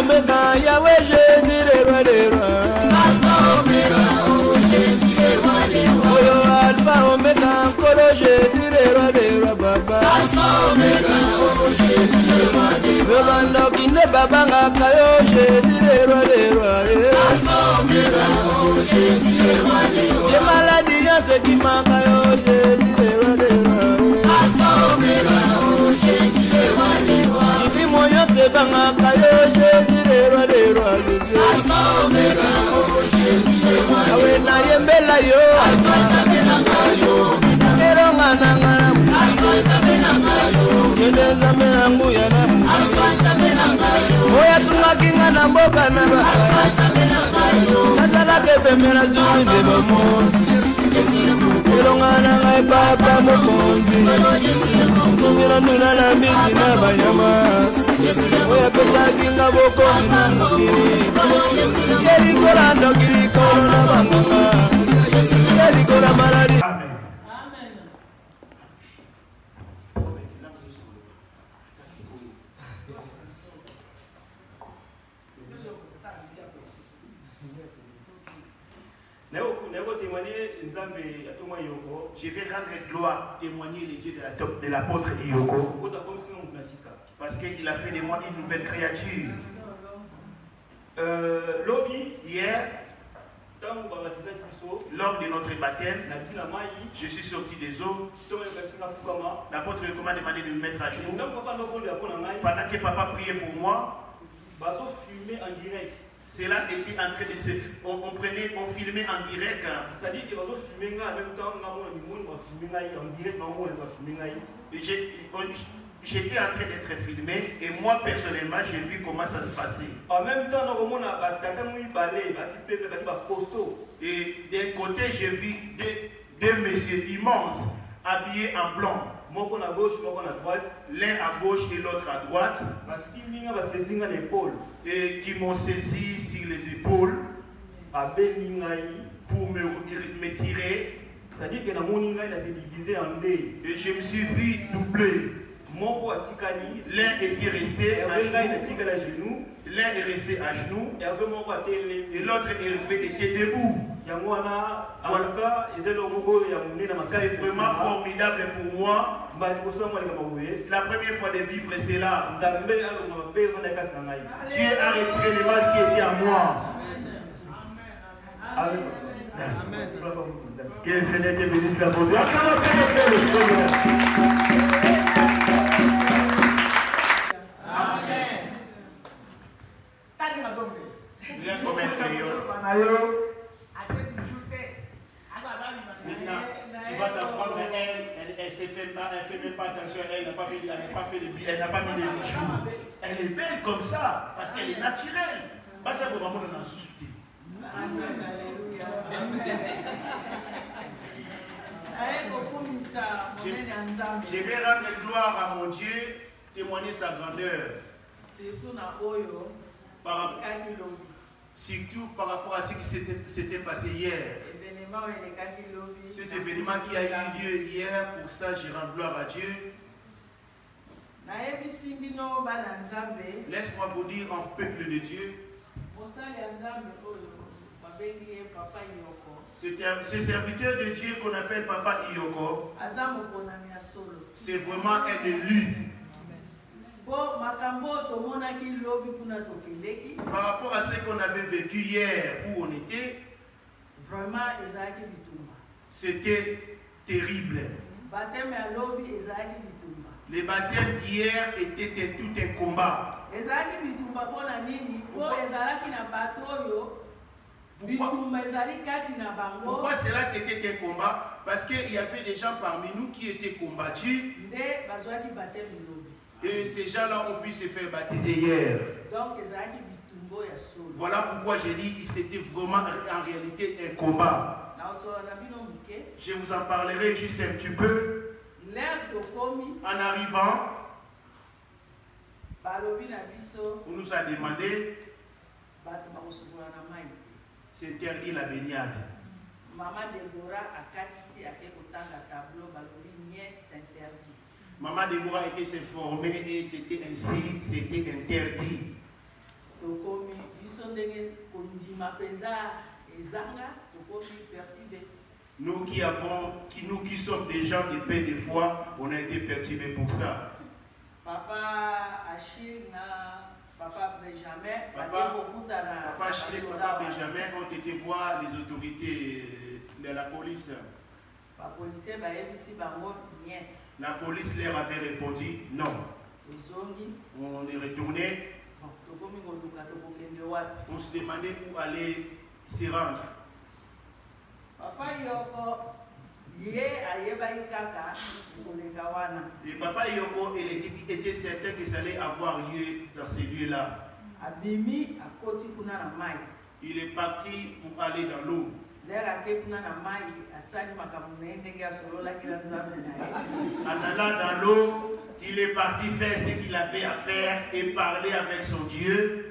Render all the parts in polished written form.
Omega, Yahweh Jésus, le roi des rois. Alpha Omega, oh Jésus, le roi des rois. Oh yo, Alpha Omega, Kolo Jésus, le roi des rois, Baba. Alpha Omega, oh Jésus, le roi des rois. Yobando kinde Baba Ngakayo, Jésus, le roi des rois. Alpha Omega, oh Jésus, le roi des rois. Yé maladie, y'a qui manque, Jésus, le roi des rois. Alpha Omega, oh Jésus, le roi des rois. Jibi moyo se bangakayo, Jésus, le roi des rois. Alpha Omega, oh Jésus, le roi des rois. Awe na yembela yo, Alpha Zabenangayo, eronga nangana. Alpha Zabenangayo, Yende zambe nangu yana. Alpha Zabenangayo, Oya tunga kinga na mboka na ba. Alpha Zabenangayo, Nazala kebe na juri de bomo. Eronga nanga papa mokonzi. Tumira nduna na mbiti na bayama. Oya pesa kinga bokonzi na mukiri. Yeli kola ndokiri kola na banganga. Yeli kola maladi. Je vais rendre gloire, témoigner les dieux de l'apôtre Iyoko. Parce qu'il a fait de moi une nouvelle créature. Hier, lors de notre baptême, je suis sorti des eaux. L'apôtre m'a demandé de me mettre à genoux. Pendant que papa priait pour moi, cela était en train de se... On filmait en direct. C'est-à-dire que en même temps, j'étais en train d'être filmé et moi personnellement j'ai vu comment ça se passait. En même temps, et d'un côté j'ai vu deux messieurs immenses habillés en blanc. L'un à gauche et l'autre à droite. Et qui m'ont saisi sur les épaules pour me tirer. Et je me suis vu doubler. L'un était resté à genoux. L'un est resté à genoux. Et l'autre était debout. C'est vraiment formidable pour moi. C'est la première fois de vivre cela. Dieu a retiré le mal qui était à moi. Amen. Que le Seigneur te bénisse la beauté. Tu vas t'apprendre elle ne fait même pas attention, elle n'a pas fait les bijoux, elle n'a pas mis les bijoux. Elle est belle comme ça, parce qu'elle est naturelle. Pas ça pour maman dans sous-souté. Je vais rendre gloire à mon Dieu, témoigner sa grandeur. Surtout par rapport à ce qui s'était passé hier. Cet événement qui a eu lieu hier, pour ça je rends gloire à Dieu. Laisse-moi vous dire en peuple de Dieu. Ce serviteur de Dieu qu'on appelle Papa Iyoko, c'est vraiment un élu. Par rapport à ce qu'on avait vécu hier, où on était, c'était terrible. Les baptêmes d'hier étaient tout un combat. Pourquoi cela était un combat? Parce qu'il y avait des gens parmi nous qui étaient combattus. Et ces gens-là ont pu se faire baptiser hier. Voilà pourquoi j'ai dit c'était vraiment en réalité un combat. Je vous en parlerai juste un petit peu. En arrivant, on nous a demandé c'est interdit la baignade. Maman Déborah était s'informer et c'était ainsi, c'était interdit. tokomi biso ndenge kondima penza ezanga tokomi perturbé. Nous qui sommes des gens de paix de foi, on a été perturbés pour ça. Papa Achille, Papa Benjamin, Papa Achille et Papa Benjamin ont été voir les autorités de la police. La police leur avait répondu non. On est retourné. On se demandait où aller s'y rendre. Papa Yoko, et Papa Yoko, il était certain que ça allait avoir lieu dans ces lieux-là. Il est parti pour aller dans l'eau. En allant dans l'eau, il est parti faire ce qu'il avait à faire et parler avec son Dieu.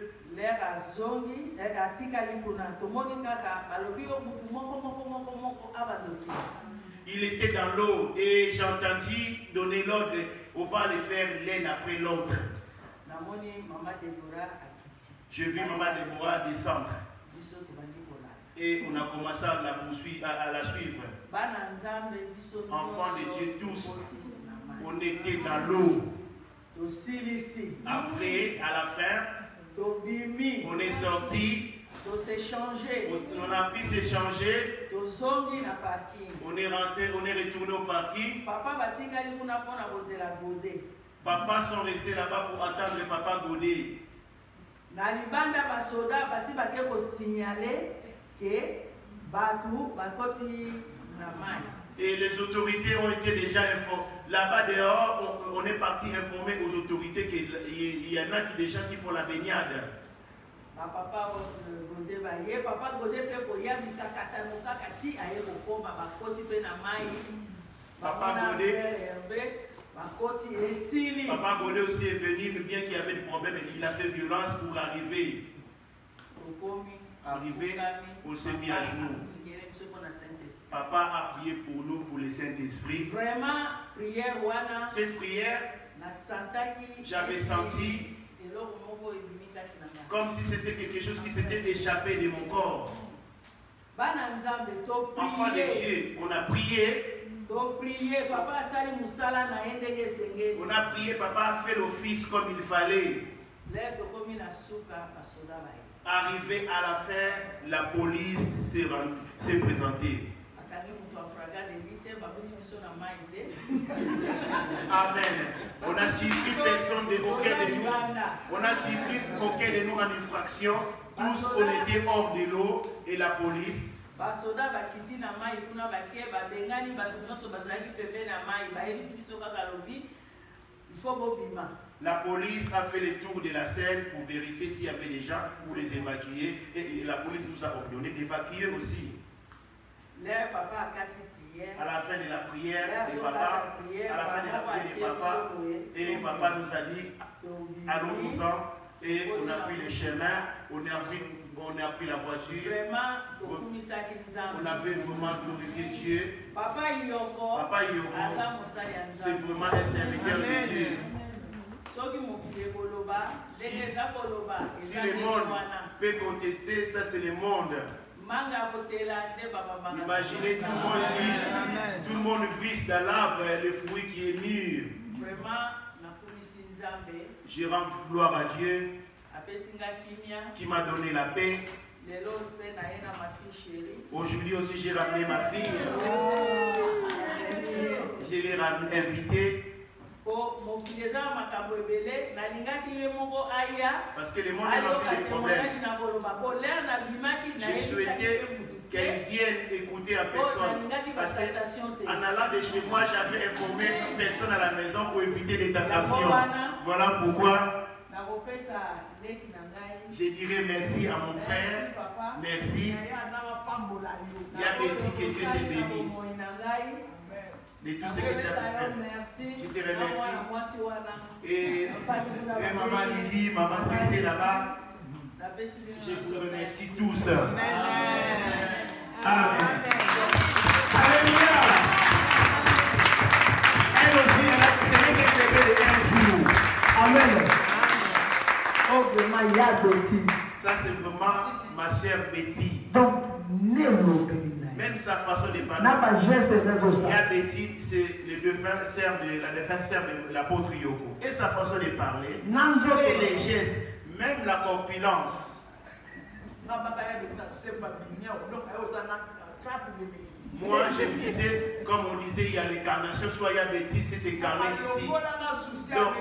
Il était dans l'eau et j'ai entendu donner l'ordre, on va les faire l'un après l'autre. J'ai vu Maman Déborah descendre. Et on a commencé à la poursuivre, à la suivre. Enfants de Dieu tous, on était dans l'eau. Après, à la fin, on est sorti. On a pu s'échanger. On est rentré, on est retourné au parking. Papa sont restés là-bas pour attendre le papa Godé. Et les autorités ont été déjà informées. Là-bas dehors, on est parti informer aux autorités qu'il y en a des gens qui font la baignade. Papa Godé aussi est venu, mais bien qu'il y avait des problèmes, il a fait violence pour arriver. On s'est mis à genoux. Papa a prié pour nous, pour le Saint-Esprit. Vraiment, prière. Cette prière, j'avais senti comme si c'était quelque chose qui s'était échappé de mon corps. Enfant de Dieu, on a prié. On a prié, papa a fait l'office comme il fallait. Arrivé à la fin, la police s'est présentée. Amen. On a surpris personne de aucun de nous. On a surpris aucun de nous en infraction. Tous on était hors de l'eau et la police. La police a fait le tour de la scène pour vérifier s'il y avait des gens pour les évacuer. Et la police nous a ordonné d'évacuer aussi. À la fin de la prière de papa, et papa nous a dit allons-nous-en, et on a pris le chemin, on a pris la voiture. On avait vraiment glorifié Dieu. Papa Yoko, c'est vraiment un serviteur de Dieu. Si le monde peut contester, ça c'est le monde. Imaginez tout le monde vise dans l'arbre le fruit qui est mûr. Je rends gloire à Dieu qui m'a donné la paix. Aujourd'hui aussi j'ai ramené ma fille. Je l'ai invitée. Parce que le monde est rempli de problèmes. Je souhaitais qu'elle vienne écouter à personne. Parce qu'en allant de chez moi, j'avais informé personne à la maison pour éviter des tentations. Voilà pourquoi je dirais merci à mon frère. Merci. Il y a des petits que Dieu te bénisse. De tout ce que tu as fait. Je te remercie. Et maman Lydie, maman Cécile là-bas, je vous remercie tous. Amen. Alléluia. Elle aussi, ce n'est qu'un bébé de 1 jour. Amen. Oh, vraiment. Ça, c'est vraiment ma chère Betty. Donc, même sa façon de parler. Il y a Betty, c'est la défunte sœur de l'apôtre Yoko. Et sa façon de parler, et les gestes, même la corpulence. Moi, je me disais, comme on disait, il y a les carnations, soit il y a Betty, c'est carné ici. Donc,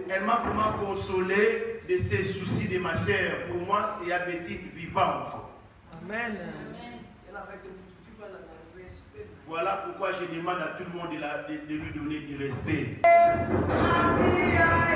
elle m'a vraiment consolé de ces soucis de ma chair. Pour moi, c'est la Betty vivante. Amen. Voilà pourquoi je demande à tout le monde de lui donner du respect. Yeah.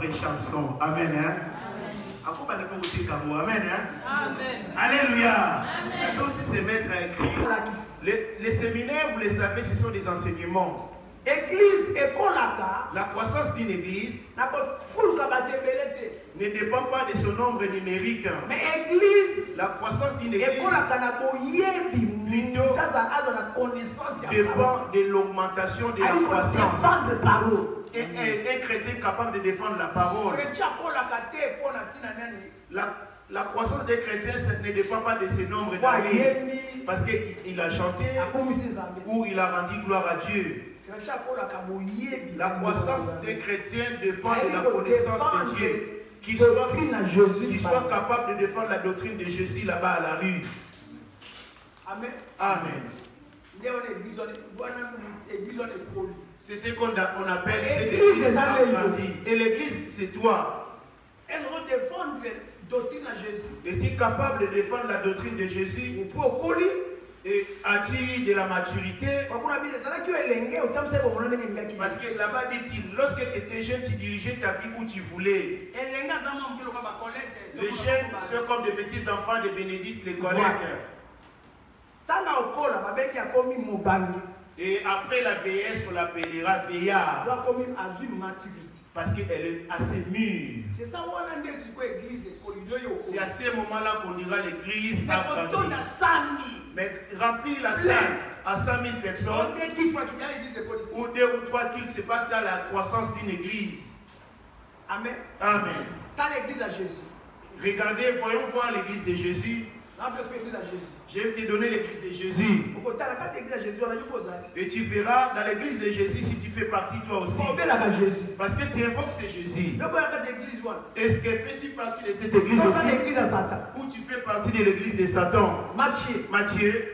propre chanson. Amen. Hein? Amen. Hein? Amen. Alléluia. On peut aussi se mettre à écrire. Les séminaires, vous les savez, ce sont des enseignements. Église et Kolaka. La croissance d'une église ne dépend pas de son nombre numérique. Mais église, la croissance d'une église dépend de l'augmentation de la croissance. Et un chrétien capable de défendre la parole. La croissance des chrétiens ne dépend pas de ses nombres d'années. Parce qu'il a chanté ou il a rendu gloire à Dieu. La croissance des chrétiens dépend de la connaissance de Dieu. Qu'il soit capable de défendre la doctrine de Jésus là-bas à la rue. Amen. Amen. C'est ce qu'on appelle cette église agrandie. Et l'église, c'est toi. Elles vont défendre la doctrine de Jésus. Es-tu capable de défendre la doctrine de Jésus? Et as-tu de la maturité? Parce que là-bas dit-il, lorsque tu étais jeune, tu dirigeais ta vie où tu voulais. Les jeunes sont comme des petits enfants de Bénédicte, les collègues. Et après la vieillesse, on l'appellera vieillard. Parce qu'elle est assez mûre. C'est à ce moment-là qu'on dira l'église agrandie. Mais remplir la salle à 100 000 personnes, ou 2 ou 3 kills, c'est pas ça la croissance d'une église. Amen. Amen. Dans l'église à Jésus. Regardez, voyons voir l'église de Jésus. Je vais te donner l'église de Jésus. Et tu verras dans l'église de Jésus si tu fais partie toi aussi. Parce que tu invoques c'est Jésus. Est-ce que fais-tu partie de cette église aussi? Ou tu fais partie de l'église de Satan? Matthieu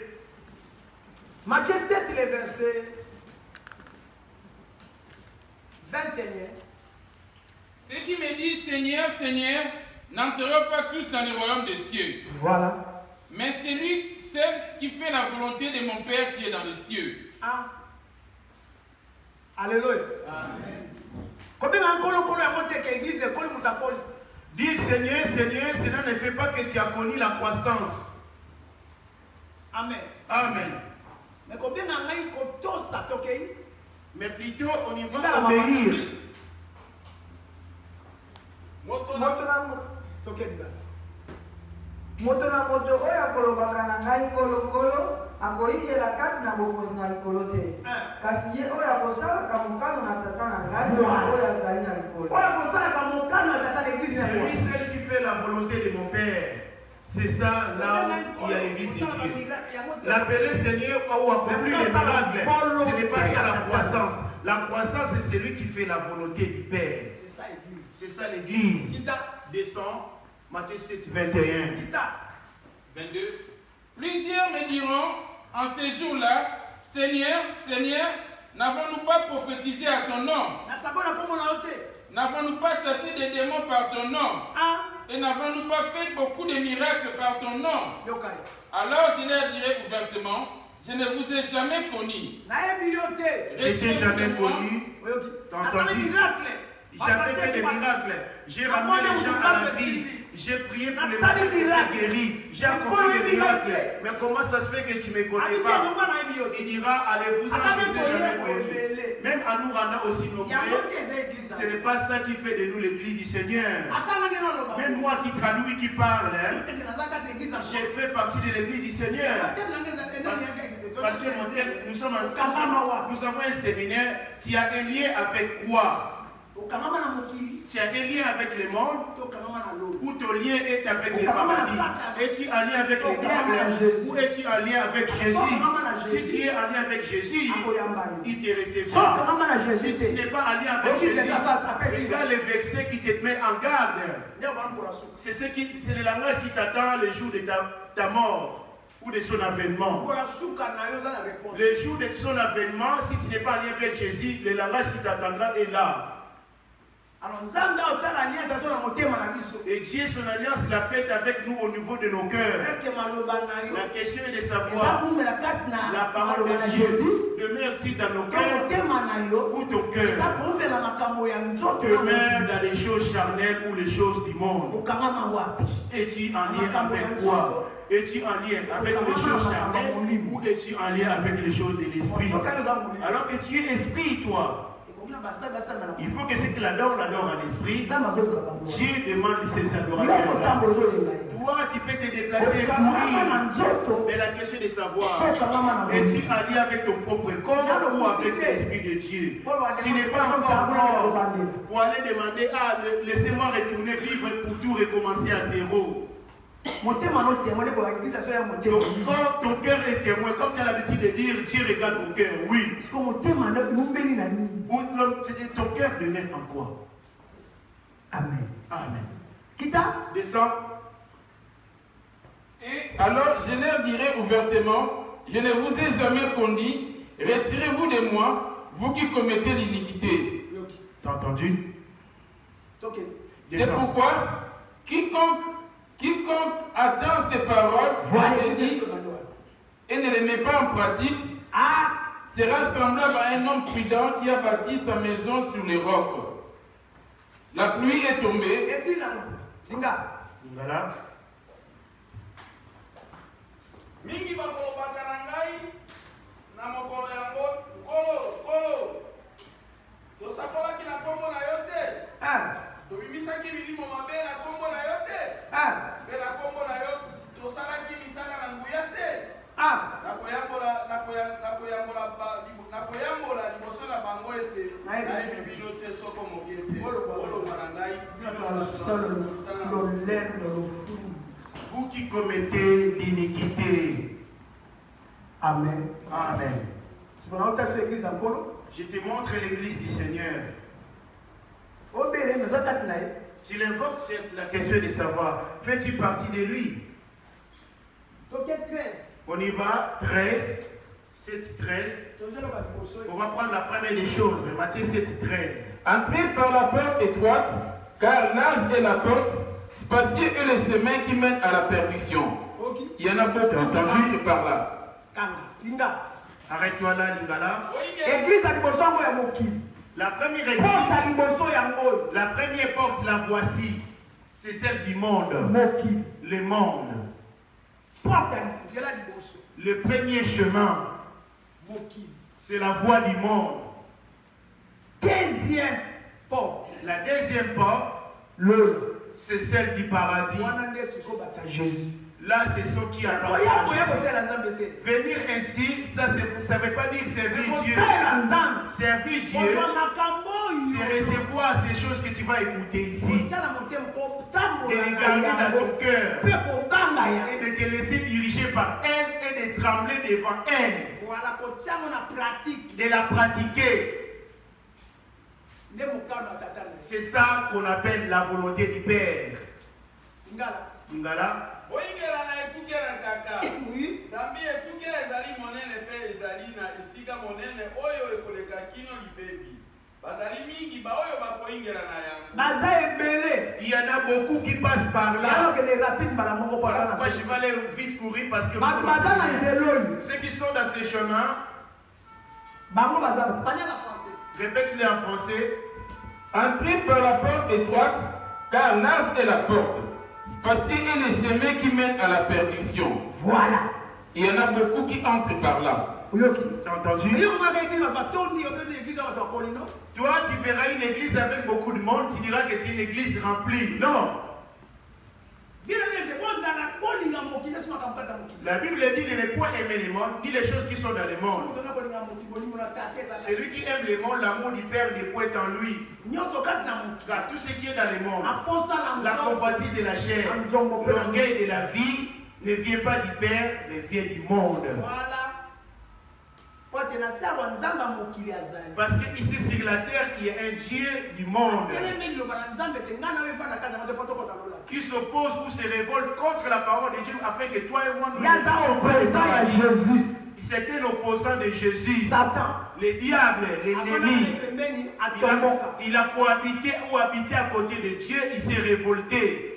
7, les versets 21. Ceux qui me disent Seigneur, Seigneur, n'entreront pas tous dans le royaume des cieux. Voilà. Mais celle qui fait la volonté de mon Père qui est dans les cieux. Ah. Alléluia. Amen. Dis Seigneur, Seigneur, cela ne fait pas que tu as connu la croissance. Amen. Amen. Mais plutôt on y va obéir. Moto na moto oyo akolobaka na ngai kolokolo akoyikela kati na bokonzi na likolo te kasi ye oyo akosalaka mokano na tata na ngai oyo azali na likolo. Celui celle qui fait la volonté de mon Père, c'est ça là où il y a l'église de Dieu. L'appeler Seigneur ou accomplir les miracles, ce n'est pas ça la croissance. La croissance c'est celui qui fait la volonté du Père. C'est ça l'église. Descend. Matthieu 7, 21. 22. Plusieurs me diront en ces jours-là, Seigneur, Seigneur, n'avons-nous pas prophétisé à ton nom? N'avons-nous pas chassé des démons par ton nom? Et n'avons-nous pas fait beaucoup de miracles par ton nom? Alors je leur dirai ouvertement, je ne vous ai jamais connu. Je t'ai jamais connu. T'as entendu? J'avais fait des miracles. J'ai ramené les gens à la vie. J'ai prié pour les malades qui guéris. J'ai accompli des miracles. Mais comment ça se fait que tu ne me connais pas? Il dira, allez-vous-en, je ne vous ai jamais connu. Même à nous rendant aussi nombreux, ce n'est pas ça qui fait de nous l'église du Seigneur. Même moi qui traduis, qui parle, j'ai fait partie de l'église du Seigneur. Parce que mon thème, nous avons un séminaire. Tu as un lien avec quoi? Tu as un lien avec le monde ou ton lien est avec les maladies? Es-tu en lien avec les diables ou es-tu en lien avec Jésus? Si tu es en lien avec Jésus, il te recevra. Si tu n'es pas en lien avec Jésus, regarde le verset qui te met en garde. C'est le langage qui t'attend le jour de ta mort ou de son avènement. Le jour de son avènement, si tu n'es pas en lien avec Jésus, le langage qui t'attendra est là. Et Dieu, son alliance, l'a faite avec nous au niveau de nos cœurs. La question est de savoir, la parole de Dieu demeure-t-il dans nos cœurs ou ton cœur demeure dans les choses charnelles ou les choses du monde? Es-tu en lien avec quoi? Es-tu en lien avec les choses charnelles ou es-tu en lien avec les choses de l'esprit? Alors que tu es esprit, toi. Il faut que ceux qui l'adorent en esprit. Dieu demande ses adorateurs. Toi, tu peux te déplacer et courir. Mais la question est de savoir, es-tu en lien avec ton propre corps ou avec l'esprit de Dieu? Tu n'es pas encore mort pour aller demander, ah, laissez-moi retourner vivre pour tout recommencer à zéro. Ton cœur est témoin, comme tu as l'habitude de dire, Dieu regarde mon cœur, oui. Ton cœur demeure en quoi? Amen. Amen. Kita, descends. Et alors je leur dirai ouvertement, je ne vous ai jamais conduit, retirez-vous de moi, vous qui commettez l'iniquité. T'as entendu? C'est pourquoi quiconque attend ces paroles et ne les met pas en pratique sera semblable à un homme prudent qui a bâti sa maison sur les rocs. La pluie est tombée. Mingi bakolobaka na ngai na mokolo yango kolo tosakolaki na kombo na yo te. Tobimisaki milimo mabe na kombo na yo te. Mpe na kombo na yo tosalaki misala na nguya te. nakoyambola liboso na bango ete nayebi bino te soko moke te oloba na ngai vous qui commettez l'iniquité. Amen. Amen. Je te montre l'église du Seigneur. Tu l'invoques, c'est la question de savoir, fais-tu partie de lui? On y va, 13, 7, 13. On va prendre la première des choses, Matthieu 7, 13. Entrez par la porte étroite, car large est la porte, spacieux est le chemin qui mène à la perdition. Il y en a beaucoup entendu par là. Arrête-toi là, Lingala. La première église, la première porte, la voici. C'est celle du monde. Le monde. Le premier chemin, c'est la voie du monde. Deuxième porte. La deuxième porte, c'est celle du paradis. Là, c'est ce qui appartient à Jésus. Venir ainsi, ça ne veut pas dire servir Dieu. Servir Dieu, c'est recevoir ces choses que tu vas écouter ici. De les garder dans ton cœur. Et de te laisser diriger par elle et de trembler devant elle. De la pratiquer. C'est ça qu'on appelle la volonté du Père. Ngala. Boingela na ekuke na kaka. Zambi ekuke ezali monene pe ezali na esika monene oyo ekoleka kino libebi. Bazali mingi ba oyo bakoingela na yango. Baza ebele. Il y en a beaucoup qui passent par là. Alors que les rapides bala moko pour là. Moi je vais aller vite courir parce que ceux qui sont dans ces chemins. Bango baza panya na français. Répète-le en français. Entrez par la porte étroite, car large est la porte. Spacieux est le chemin qui mène à la perdition. Voilà. Il y en a beaucoup qui entrent par là. T'as entendu? Toi, tu verras une église avec beaucoup de monde, tu diras que c'est une église remplie. Non. La Bible dit de ne point aimer le monde, ni les choses qui sont dans le monde. Celui qui aime le monde, l'amour du Père n'est point en lui. Car tout ce qui est dans le monde, la convoitise de la chair, l'orgueil de la vie, ne vient pas du Père, mais vient du monde. Parce que ici sur la terre, il y a un Dieu du monde qui s'oppose ou se révolte contre la parole de Dieu afin que toi et moi nous Jésus. C'était l'opposant de Jésus. Satan. Le diable, l'ennemi. Il a cohabité ou habité à côté de Dieu. Il s'est révolté.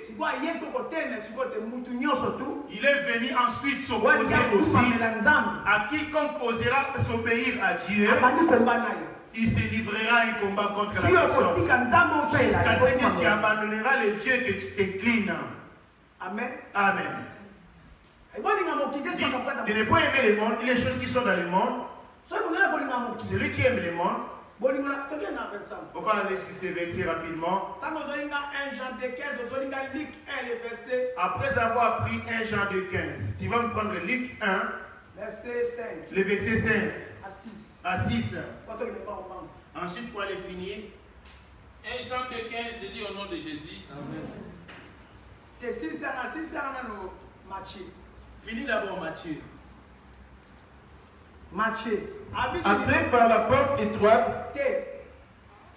Il est venu ensuite s'opposer aussi à quiconque osera s'obéir à Dieu. Il se livrera un combat contre la personne. Jusqu'à ce que tu abandonneras le Dieu que tu t'inclines. Amen. Amen. De ne pas aimer le monde, les choses qui sont dans le monde. Celui qui aime le monde. On va aller sur ces versets rapidement. Après avoir appris 1 Jean 2,15, tu vas me prendre Luc 1, le verset 5 à 6. Ensuite, pour aller finir. 1 Jean 2,15, je dis au nom de Jésus. Amen. Finis d'abord Matthieu. Entrez par la porte étroite.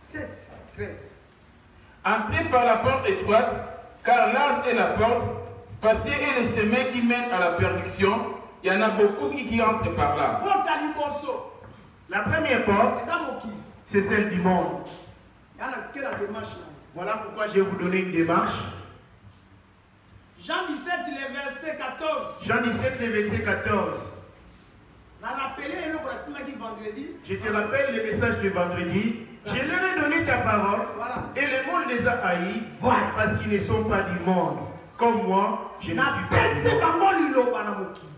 7, 13. Entrez par la porte étroite, car large est la porte, spacieux est le chemin qui mène à la perdition. Il y en a beaucoup qui entrent par là. La première porte, c'est celle du monde. Voilà pourquoi je vais vous donner une démarche. Jean 17, le verset 14. Jean 17, le verset 14. Je te rappelle le message de vendredi. Je leur ai donné ta parole et le monde les a haïs parce qu'ils ne sont pas du monde. Comme moi, je ne suis pas du monde.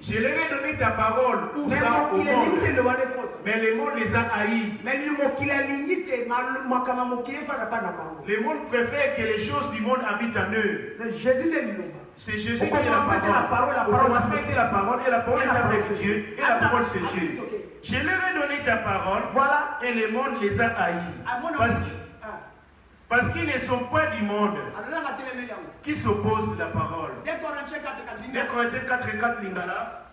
Je leur ai donné ta parole pour ça au monde. Mais le monde les a haïs. Le monde préfère que les choses du monde habitent en eux. C'est Jésus qui est la parole. Au commencement était la parole et la parole est avec Dieu et la parole c'est Dieu. Je leur ai donné ta parole et le monde les a haïs. Parce qu'ils ne sont pas du monde qui s'opposent à la parole. 2 Corinthiens 4:4 Lingala.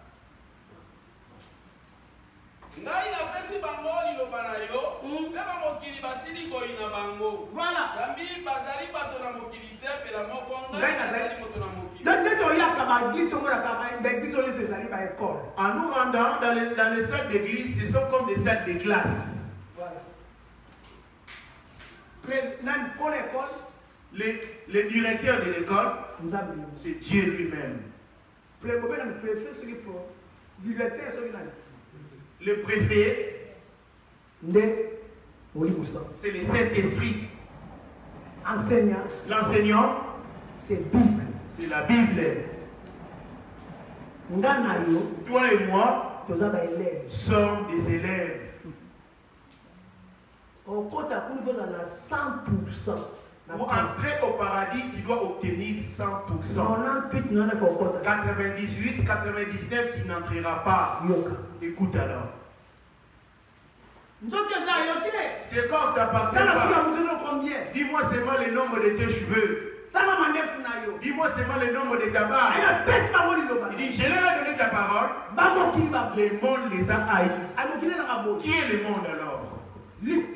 Ngai na pesi bango liloba na yo, mpe bamokili basili koyina bango. Voilà. Zambi bazali bato na mokili te pela moko ngai nazali moto na mokili. En nous rendant dans les salles d'église, ce sont comme des salles de classe. Voilà. Le directeur de l'école, c'est Dieu lui-même. Le préfet, c'est le Saint-Esprit. L'enseignant, c'est Bible. C'est la Bible. Toi et moi sommes des élèves. Pour entrer au paradis, tu dois obtenir 100%. 98, 99, tu n'entreras pas. Écoute alors. Ce corps t'appartient pas. Dis-moi seulement le nombre de tes cheveux. Dis-moi seulement le nombre de ta barbe. Il dit, je leur ai donné ta parole. Le monde les a haïs. Qui est le monde alors? Luc.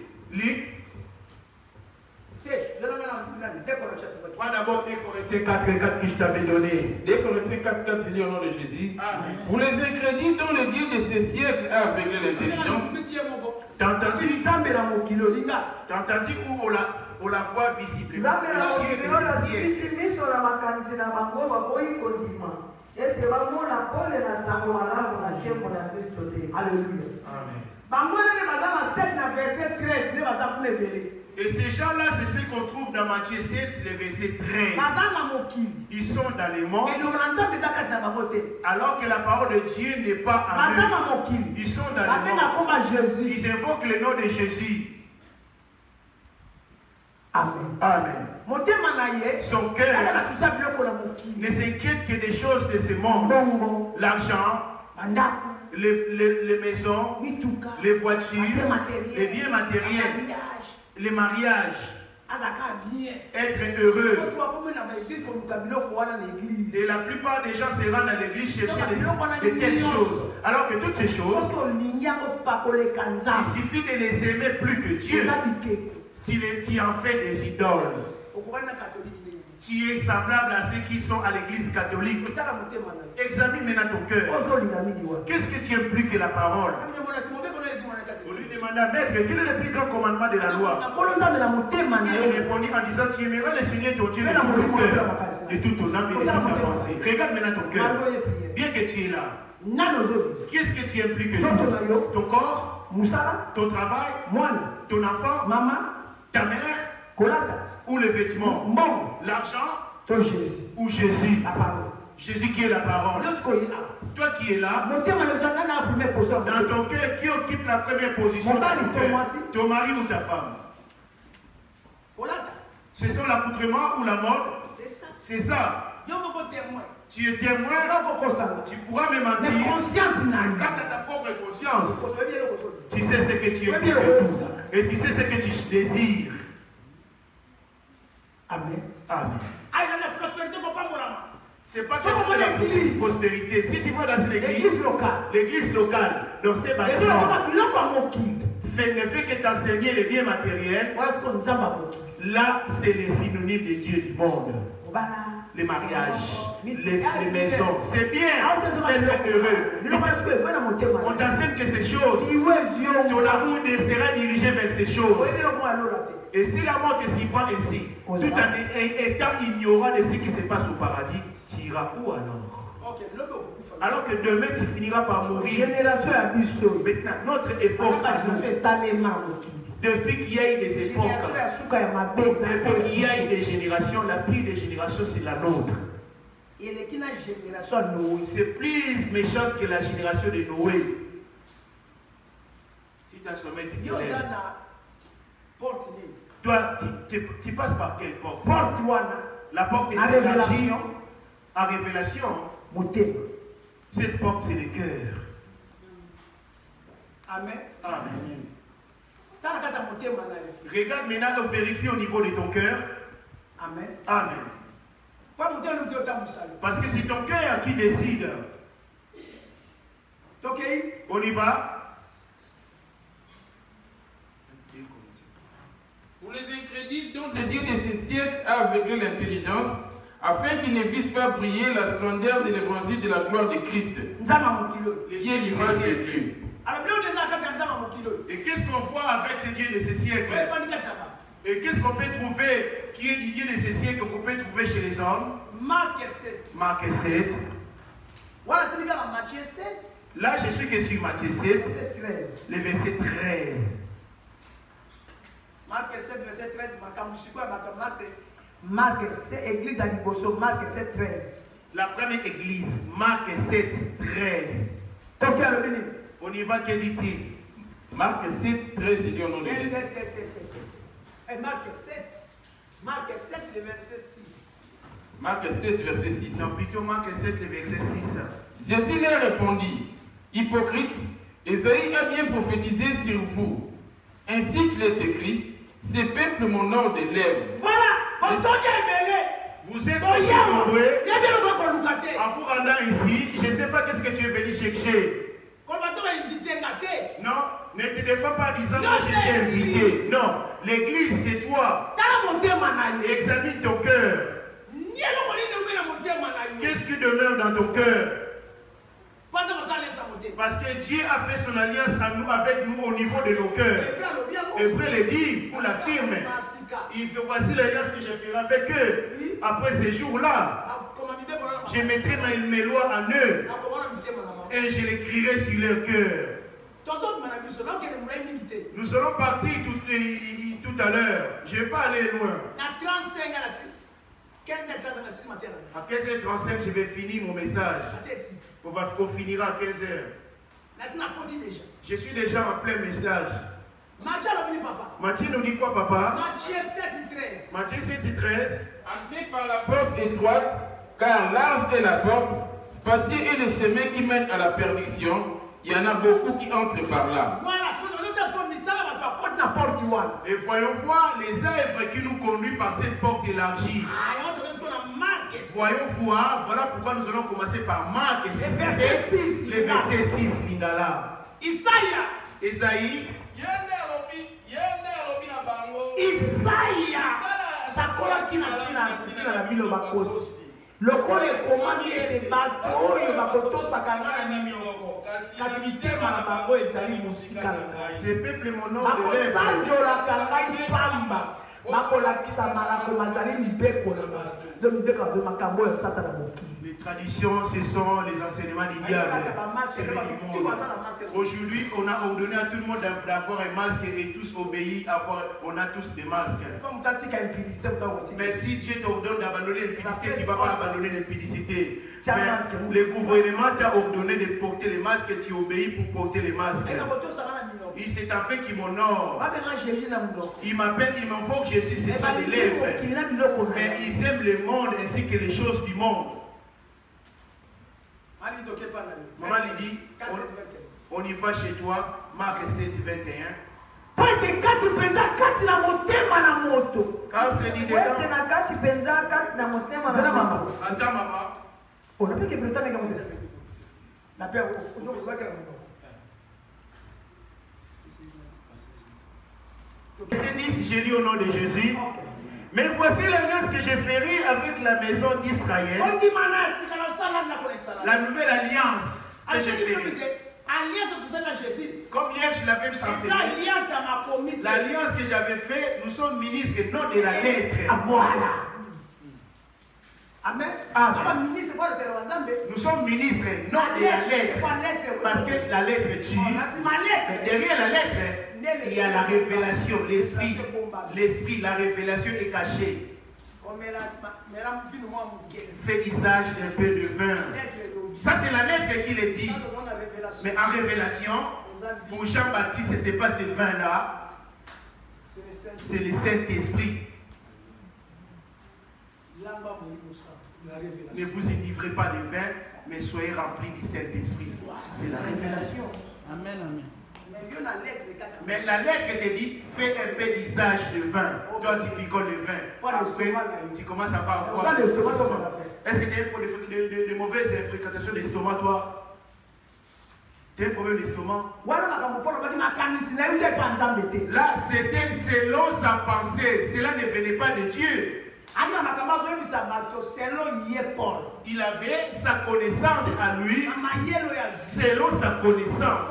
Moi d'abord 2 Corinthiens 4:4 que je t'avais donné. 2 Corinthiens 4:4, je dis au nom de Jésus. Amen. Pour les ingrédients dont le Dieu de ces siècles a aveuglé l'intelligence. T'as entendu où on la voit visiblement? Et ces gens-là, c'est ce qu'on trouve dans Matthieu 7, le verset 13. Ils sont dans le monde, alors que la parole de Dieu n'est pas en eux. Ils sont dans le monde. Ils invoquent le nom de Jésus. Amen. Amen. Son cœur ne s'inquiète que des choses de ce monde. L'argent, les maisons, les voitures, les biens matériels, les mariages, être heureux. Et la plupart des gens se rendent à l'église chercher de telles choses. Alors que toutes ces choses, il suffit de les aimer plus que Dieu. Tu en fais des idoles. Tu es semblable à ceux qui sont à l'église catholique. Examine maintenant ton cœur. Qu'est-ce que tu aimes plus que la parole? On lui demanda, maître, quel est le plus grand commandement de la loi? Il répondit en disant, tu aimerais le Seigneur ton Dieu de tout ton cœur, de toute ton âme et de toute ta pensée. Regarde maintenant ton cœur. Bien que tu es là, qu'est-ce que tu aimes plus que tout? Ton corps, ton travail, ton enfant, ta mère, ou les vêtements, l'argent, ou Jésus. Jésus qui est la parole. Toi qui es là, dans ton cœur, qui occupe la première position dans ton cœur? Ton mari ou ta femme? Ce sont l'accoutrement ou la mode? C'est ça. Tu es témoin, tu pourras me mentir. Quant à ta propre conscience, tu sais ce que tu es et tu sais ce que tu désires. Amen. Amen. C'est pas que c'est la prospérité. Si tu vas dans une église locale, dans ces bâtiments, ne fait que t'enseigner les biens matériels, là c'est les synonymes des dieux du monde. Les mariages, les maisons, c'est bien d'être heureux. On t'enseigne que ces choses, ton amour sera dirigé vers ces choses. Et si la mort te s'y prend ainsi, tout en étant ignorant de ce qui se passe au paradis, tu iras où alors? Alors que demain tu finiras par mourir. Maintenant, notre époque, depuis qu'il y a eu des époques, depuis qu'il y a eu des générations, la pire des générations c'est la nôtre. C'est plus méchante que la génération de Noé. Si tu as sommeil, tu te lèves. Toi, tu passes par quelle porte? La porte est révélation. À révélation. Cette porte, c'est le cœur. Amen. Amen. Regarde maintenant, vérifie au niveau de ton cœur. Amen. Amen. Parce que c'est ton cœur qui décide. On y va. Pour les incrédules dont le Dieu de ces siècles a aveuglé l'intelligence, afin qu'ils ne puissent pas briller la splendeur de l'évangile de la gloire de Christ, qui est l'image de Dieu. Et qu'est-ce qu'on voit avec ce Dieu de ces siècles? Et qu'est-ce qu'on peut trouver qui est du Dieu de ces siècles qu'on peut trouver chez les hommes? Marc 7. Marc 7. Là, je suis que sur Matthieu 7, le verset 13. Marc 7, verset 13, Marc 7, église à Liboso, Marc 7, 13. La première église, Marc 7, 13. On y va, que dit-il? Marc 7, 13, dit on dit. Marc 7, le verset 6. Marc 7, verset 6. Non, plutôt Marc 7, le verset 6. Jésus leur répondit, hypocrite, Ésaïe a bien prophétisé sur vous. Ainsi qu'il est écrit, ces peuples mon nom des lèvres. Voilà, vous êtes aussi nombreux en vous rendant ici. Je ne sais pas qu'est-ce que tu es venu chercher. Non, ne te défends pas en disant que je t'ai invité. Non, l'église c'est toi. Examine ton cœur. Qu'est-ce qui demeure dans ton cœur? Parce que Dieu a fait son alliance avec nous au niveau de nos cœurs. Hébreu le dit, ou l'affirme. Il fait voici l'alliance que je ferai avec eux. Après ces jours-là, je mettrai mes lois en eux et je l'écrirai sur leur cœur. Nous serons partis tout à l'heure. Je ne vais pas aller loin. À 15h35, je vais finir mon message. On finira à 15h. Je suis déjà en plein message. Matthieu nous dit quoi, papa? Matthieu 7, 13. Matthieu 7, 13. Entrez par la porte étroite, car large est la porte, spacieux est le chemin qui mène à la perdition. Il y en a beaucoup qui entrent par là. Voilà, et voyons voir les œuvres qui nous conduisent par cette porte élargie. Voyons voir, voilà pourquoi nous allons commencer par Marc 7, le verset 6, Lindala. Isaïe, bakolaki na ntina na bino bakosi lokola ekomami ete bato oyo bakotosaka nga na minoko kasi mitema na bango ezali mosika na ngai bakosanjolaka ngai pamba bakolakisa malako bazali mibeko na bato nde mibeko na makambo oyo sata na mokili. Les traditions, ce sont les enseignements du diable. Aujourd'hui, on a ordonné à tout le monde d'avoir un masque et tous obéis, on a tous des masques. Mais si Dieu t'ordonne d'abandonner l'impudicité, tu ne vas pas abandonner l'impudicité. Le gouvernement t'a ordonné de porter les masques et tu obéis pour porter les masques. C'est un fait qui m'honore. Il m'appelle, il m'envoie que Jésus, c'est son élève. Mais ils aiment le monde ainsi que les choses du monde. Maman lui dit, on y va chez toi, Marc 7, 21. Quand c'est dit dedans, attends maman. C'est dit, j'ai lu au nom de Jésus. Mais voici l'alliance que je ferai avec la maison d'Israël. La nouvelle alliance que je ferai. Comme hier je l'avais enseigné. L'alliance que j'avais faite, nous sommes ministres non de la lettre. Voilà. Amen. Amen. Nous sommes ministres non de la lettre. Parce que la lettre tue. Derrière la lettre, il y a la révélation, l'esprit. L'esprit, la révélation est cachée. Fais usage d'un peu de vin. Ça, c'est la lettre qu'il est dit. Mais en révélation, pour Jean-Baptiste, ce n'est pas ce vin-là. C'est le Saint-Esprit. Ne vous enivrez pas de vin, mais soyez remplis du Saint-Esprit. C'est la révélation. Amen, amen. Mais la lettre te dit, fais un peu d'usage de vin. Toi, tu picoles le vin. Après, tu commences à pas avoir. Est-ce que tu as un problème de mauvaise fréquentation d'estomac, toi? Tu as un problème d'estomac? Là, c'était selon sa pensée. Cela ne venait pas de Dieu. Il avait sa connaissance à lui, selon sa connaissance.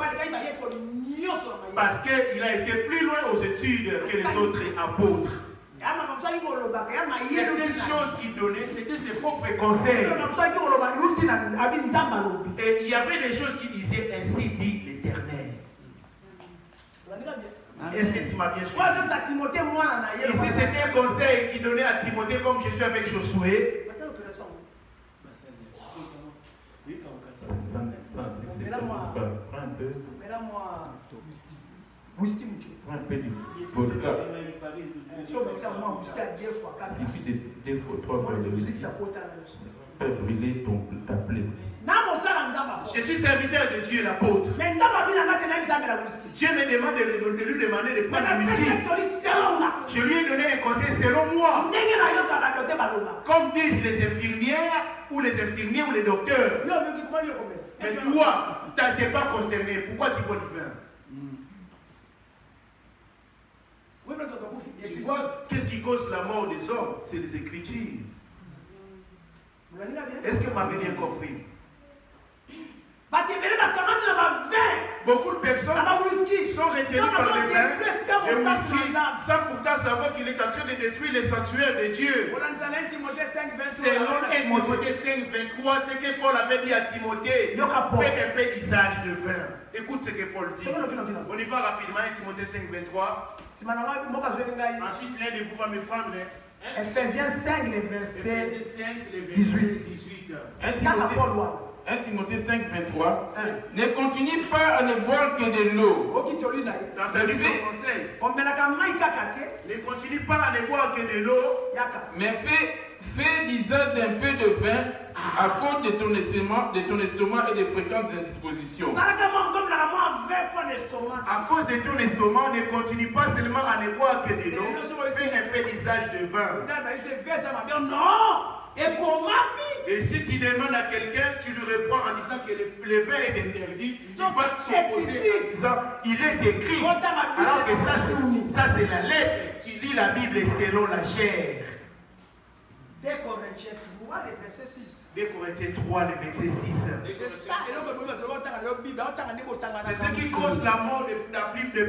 Parce qu'il a été plus loin aux études que les autres apôtres. Certaines choses qu'il donnait, c'était ses propres conseils. Et il y avait des choses qu'il disait, ainsi dit l'Éternel. Est-ce que tu m'as bien suivi? Ici, c'était un conseil qu'il donnait à Timothée, comme je suis avec Josué. Whisky, prends un peu de vodka. Et puis deux fois, trois fois de whisky. Fais brûler ta plaie. Je suis serviteur de Dieu, l'apôtre. Dieu me demande de lui demander de prendre la whisky. Je lui ai donné un conseil selon moi. Comme disent les infirmières ou les infirmiers ou les docteurs. Mais toi, tu n'es pas concerné. Pourquoi tu bois du vin? Tu vois, qu'est-ce qui cause la mort des hommes? C'est les Écritures. Est-ce que vous m'avez bien compris? Beaucoup de personnes sont retenues par le vin et whisky sans pourtant savoir qu'il est en train de détruire les sanctuaires de Dieu. Selon 1 Timothée 5, 23, ce que Paul avait dit à Timothée, fais un peu d'usage de vin. Écoute ce que Paul dit. On y va rapidement, 1 Timothée 5, 23. Ensuite, l'un de vous va me prendre. Ephésiens 5, les versets 18. 1 Timothée 5, 23. Ne continue pas à ne boire que de l'eau. Ne continue pas à ne boire que de l'eau. Mais fais l'usage d'un peu de vin à cause de ton estomac et des fréquentes indispositions. À cause de ton estomac, ne continue pas seulement à ne boire que de l'eau. Fais un peu d'usage de vin. Et si tu demandes à quelqu'un, tu lui réponds en disant que le vin est interdit, tu vas s'opposer en disant il est écrit. Alors que ça c'est la lettre. Tu lis la Bible selon la chair. 2 Corinthiens 3, le verset 6. 2 Corinthiens 3, le verset 6. C'est ça. C'est ce qui cause la mort de la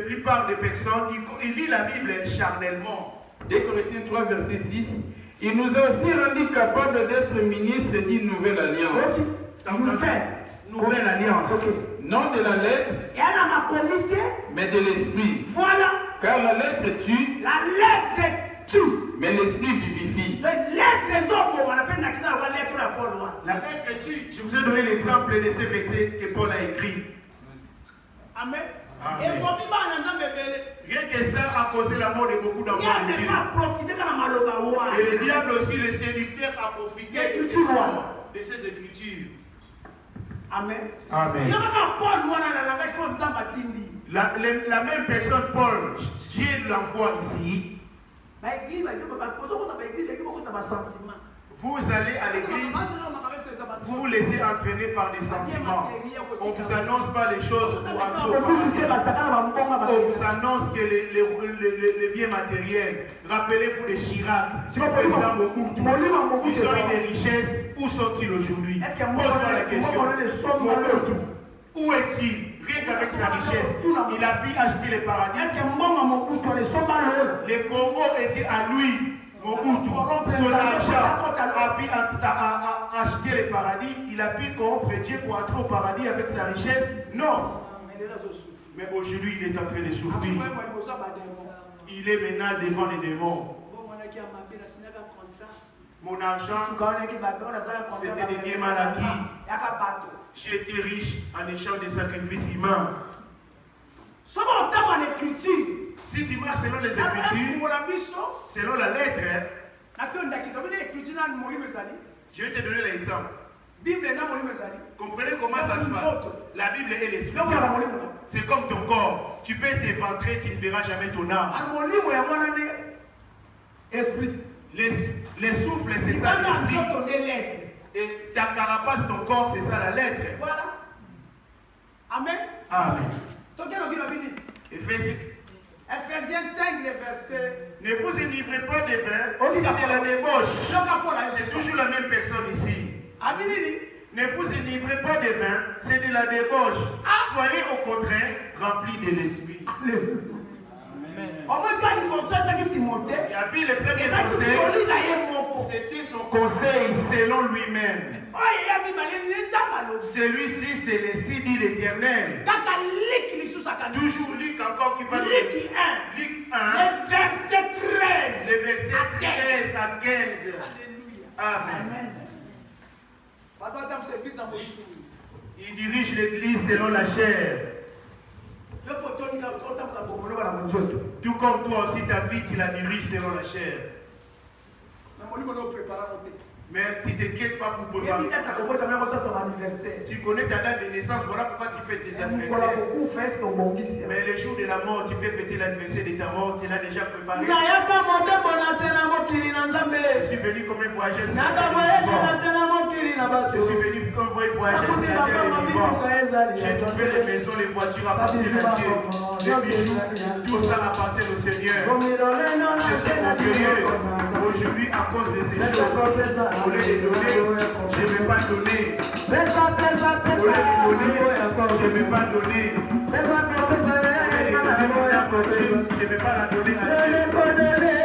plupart des personnes. Ils lisent la Bible charnellement. 2 Corinthiens 3, verset 6. Il nous a aussi rendu capables d'être ministres d'une nouvelle alliance. Nouvelle alliance. Non de la lettre, mais de l'esprit. Voilà. Car la lettre tue. La lettre tue. Mais l'esprit vivifie. La lettre tue. Je vous ai donné l'exemple de ces versets que Paul a écrit. Amen. Amen. Rien que ça a causé la mort de beaucoup d'enfants de Dieu. Et le diable aussi, le séducteur, a profité de ces écritures. Amen. Amen. La même personne, Paul, Dieu l'envoie ici. Vous allez à l'église, vous vous laissez entraîner par des sentiments. On ne vous annonce pas les choses pour entrer au paradis. On vous annonce que les biens matériels. Rappelez-vous de Chirac, du président Mobutu. Ils ont eu des richesses. Où sont-ils aujourd'hui? Pose-moi la question. Mobutu, où est-il? Rien qu'avec sa richesse, il a pu acheter le paradis. Les Congo étaient à lui. Mobutu, son argent a pu acheter le paradis. Il a pu corrompre Dieu pour entrer au paradis avec sa richesse. Non. Mais aujourd'hui, il est en train de souffrir. Il est maintenant devant les démons. Mon argent, c'était des biens mal acquis. J'ai été riche en échange des sacrifices humains. Si tu marches selon les Écritures, selon la lettre, je vais te donner l'exemple. Comprenez comment ça se passe. La Bible est l'esprit. C'est comme ton corps. Tu peux t'éventrer, tu ne verras jamais ton âme. Les souffles, c'est ça l'esprit. Et ta carapace, ton corps, c'est ça la lettre. Voilà. Amen. Amen. Ephésiens 5, le verset. Ne vous enivrez pas de vin, c'est de la débauche. C'est toujours la même personne ici. Ne vous enivrez pas de vin, c'est de la débauche. Soyez au contraire remplis de l'esprit. Il a vu le premier conseil, c'était son conseil selon lui-même. Celui-ci, c'est le CD de l'Éternel. Toujours Luc encore qui va Luc 1. Luc 1. Le verset 13. Le verset 13 à 15. Amen. Il dirige l'église selon la chair. Tout comme toi aussi, ta vie, tu la diriges selon la chair. Mais tu ne t'inquiètes pas pour préparer. Tu connais ta date de naissance, voilà pourquoi tu fais tes anniversaires. Mais le jour de la mort, tu peux fêter l'anniversaire de ta mort, tu l'as déjà préparé. Je suis venu comme un voyageur sur la terre des vivants. Je suis venu comme un voyageur sur la terre des vivants. J'ai trouvé les maisons, les voitures appartiennent à Dieu. Les bijoux, tout ça appartient au Seigneur. Je suis orgueilleux. Aujourd'hui, à cause de ces choses, au lieu de donner, je ne vais pas donner. Au lieu de donner, je ne vais pas donner. Au lieu de donner mon apportune, je ne vais pas la donner à Dieu. Au lieu de donner,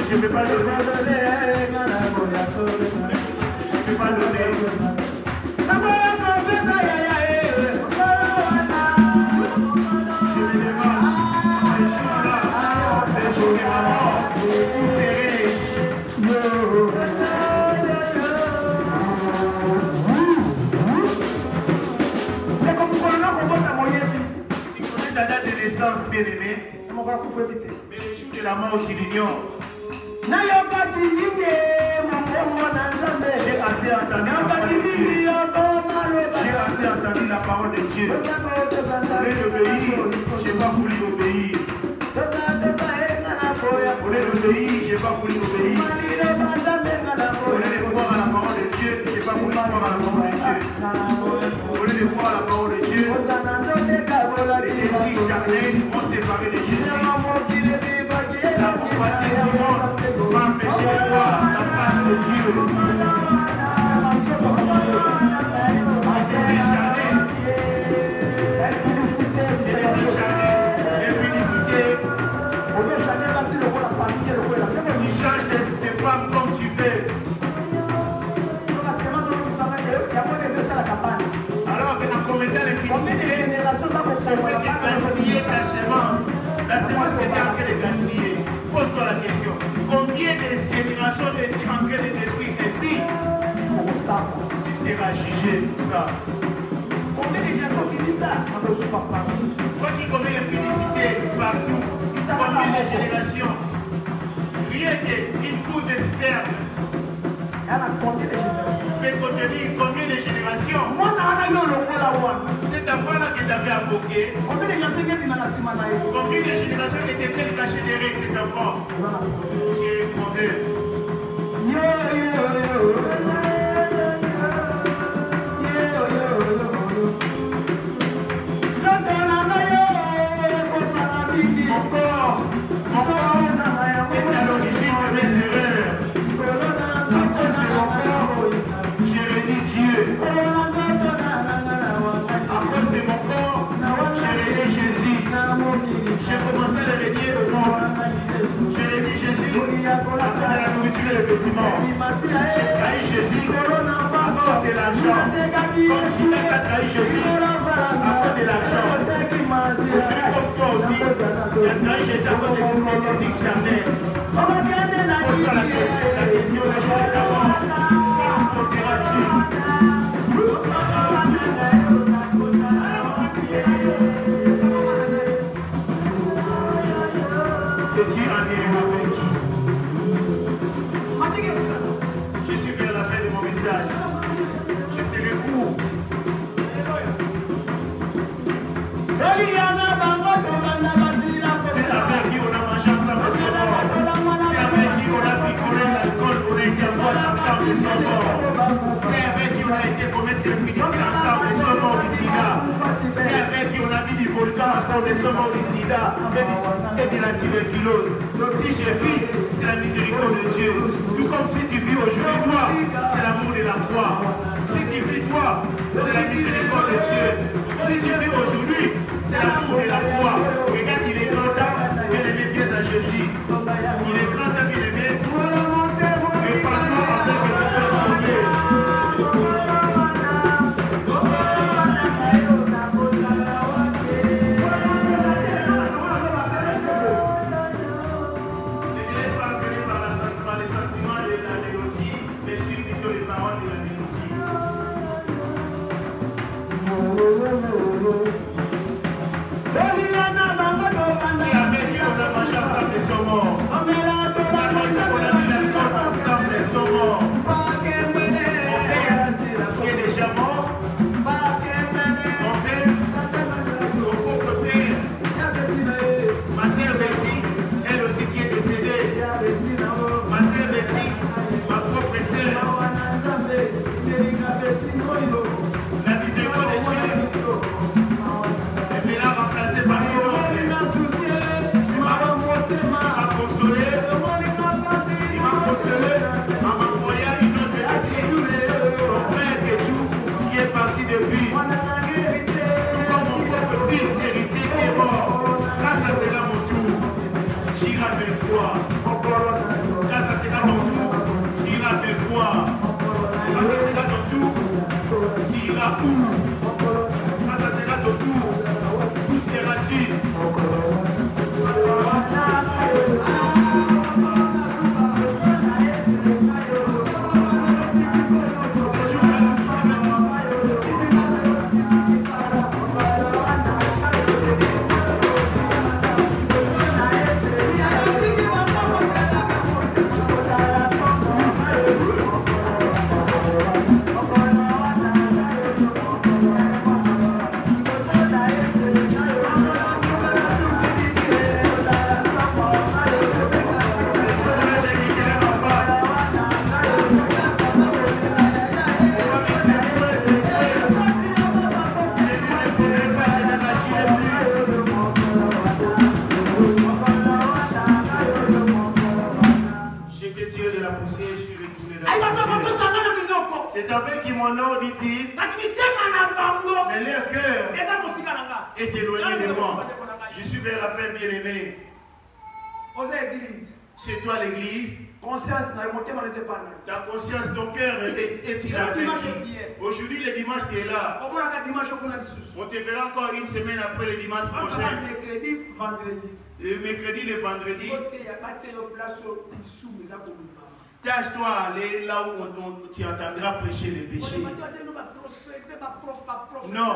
je ne vais pas donner. Je ne vais pas donner. Je ne vais pas donner. Ta date de naissance, bien aimé, mais le jour de la mort, je l'ignore. J'ai assez entendu la parole de Dieu. J'ai assez entendu la parole de Dieu. Au lieu d'obéir, je n'ai pas voulu obéir. Au lieu d'obéir, je n'ai pas voulu obéir. Au lieu de croire à la parole de Dieu, je n'ai pas voulu croire à la parole de Dieu. Au lieu de croire à la parole de Dieu, les désirs charnels vont séparer de Jésus. La convoitise du monde va empêcher de voir la face de Dieu. Les désirs charnels, l'impudicité, tu changes des femmes comme tu veux. Alors que dans commettant l'impudicité, ça fait que gaspiller ta semence. La semence que tu es en train de gaspiller. Pose-toi la question. Combien de générations es-tu en train de détruire ainsi? Tu seras jugé pour ça. Combien de générations qui disent ça? Toi qui commets l'impudicité partout, combien de générations? Rien qu'une goutte de sperme peut contenir combien de générations? C'est ta foi là que tu avais invoqué. Combien de générations étaient-elles cachées derrière cet enfant? Tu es un problème. Mon corps est à l'origine de mes erreurs. À cause de mon corps, j'ai renié Dieu. À cause de mon corps, j'ai renié Jésus. J'ai commencé à le renier au monde. J'ai renié Jésus à cause de la nourriture et les vêtements. J'ai trahi Jésus à cause de l'argent. Comme Judas a trahi Jésus à cause de l'argent. Aujourd'hui, comme toi aussi, tu as trahi Jésus à cause de tes désirs charnels. Pose-toi la question, le jour de ta mort. Quand compteras-tu? Es-tu en lien avec qui? Je suis vers la fin de mon message. Je serai où? C'est avec qui on a mangé ensemble et sont morts. C'est avec qui on a picolé l'alcool, on a été boire ensemble et sont morts. C'est avec qui on a été commettre le ministère ensemble et sont morts du sida. C'est avec qui on a mis du volcan ensemble et sont morts du sida et de la tuberculose. Si j'ai vu, c'est la miséricorde de Dieu. Tout comme si tu vis aujourd'hui, toi, c'est l'amour de la croix. Si tu vis, toi, c'est la miséricorde de Dieu. Si tu vis aujourd'hui, c'est l'amour de la croix. Regarde, il est grand temps de l'aimer fier à Jésus. Il est grand temps de l'aimer. Répands-toi afin que tu sois sauvé. Ne te laisse pas entraîner par les sentiments de la mélodie, mais suis plutôt les paroles de la mélodie. Cependant, dit-il, mais leur cœur est éloigné de moi. Je suis vers la fin, bien-aimé. C'est toi l'église. Ta conscience, ton cœur est-il avec? Aujourd'hui, le dimanche, tu es là. On te verra encore une semaine après le dimanche prochain. Le mercredi, le vendredi. Tâche-toi à aller là où tu entendras prêcher les péchés. Non,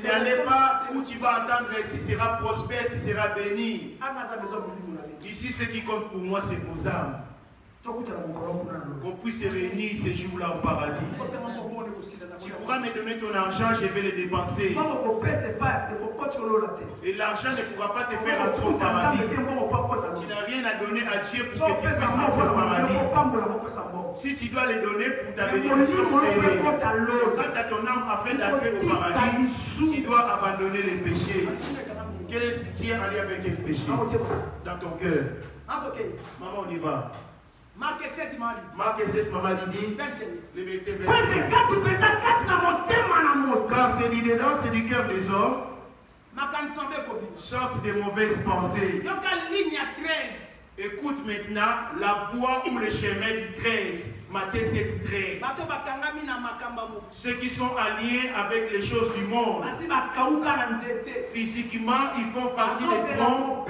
n'allez pas où tu vas entendre, tu seras prospère, tu seras béni. Ici, ce qui compte pour moi, c'est vos âmes. Qu'on puisse se réunir ces jours-là au paradis. Tu pourras me donner ton argent, je vais le dépenser. Et l'argent ne pourra pas te faire entrer au paradis. Tu n'as rien à donner à Dieu pour que tu puisses entrer au paradis. Si tu dois les donner pour ta bénédiction, quand à ton âme afin d'entrer au paradis, tu dois abandonner les péchés. Quel est ce tien en lien avec le péché dans ton cœur? Maman, on y va. Marc 7, maman dit, le verset 21. Car c'est dit dedans, c'est du cœur des hommes, sortent des mauvaises pensées. Écoute maintenant la voix ou le chemin du 13. Matthieu 7, 13. Ceux qui sont alliés avec les choses du monde. Physiquement, ils font partie des troncs.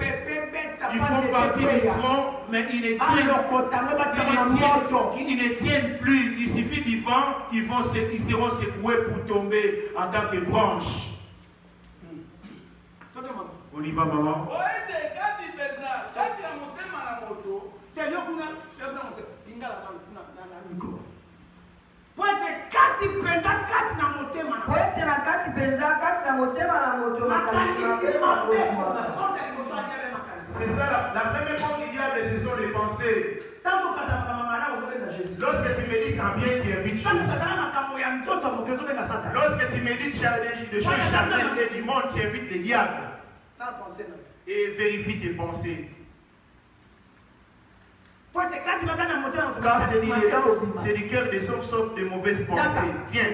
Ils font partie des troncs, mais ils ne tiennent plus. Il suffit du vent, ils seront secoués pour tomber en tant que branches. On y va, maman. C'est ça, la première fois qu'il y a, ce sont les pensées. Lorsque tu médites en bien, tu évites Jésus. Lorsque tu médites des choses charnelles et du monde, tu évites les diables. Et vérifie tes pensées. Car c'est du cœur des hommes sortent de mauvaises pensées. Viens.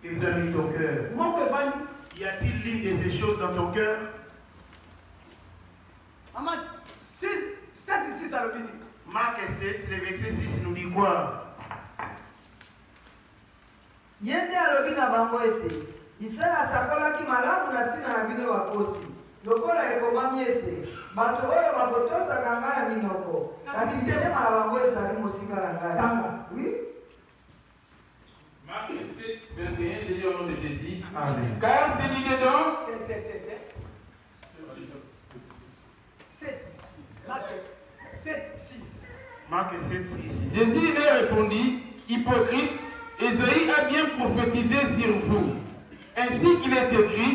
Examine ton cœur. Y a-t-il l'une de ces choses dans ton cœur? Marc 7, le verset 6 nous dit quoi? Yende alobi na bango ete Isaya asakolaki malamu na ntina na bino bakosi lokola ekomami ete bato oyo bakotosaka ngai na minoko kasi mitema na bango ezali mosika na ngai. Oui? Marc 7, 21, j'ai dit au nom de Jésus. Amen. Car c'est dit dedans. 7, 6. Marc 7, 6. Jésus leur répondit, hypocrite, Ésaïe a bien prophétisé sur vous. Ainsi qu'il est écrit,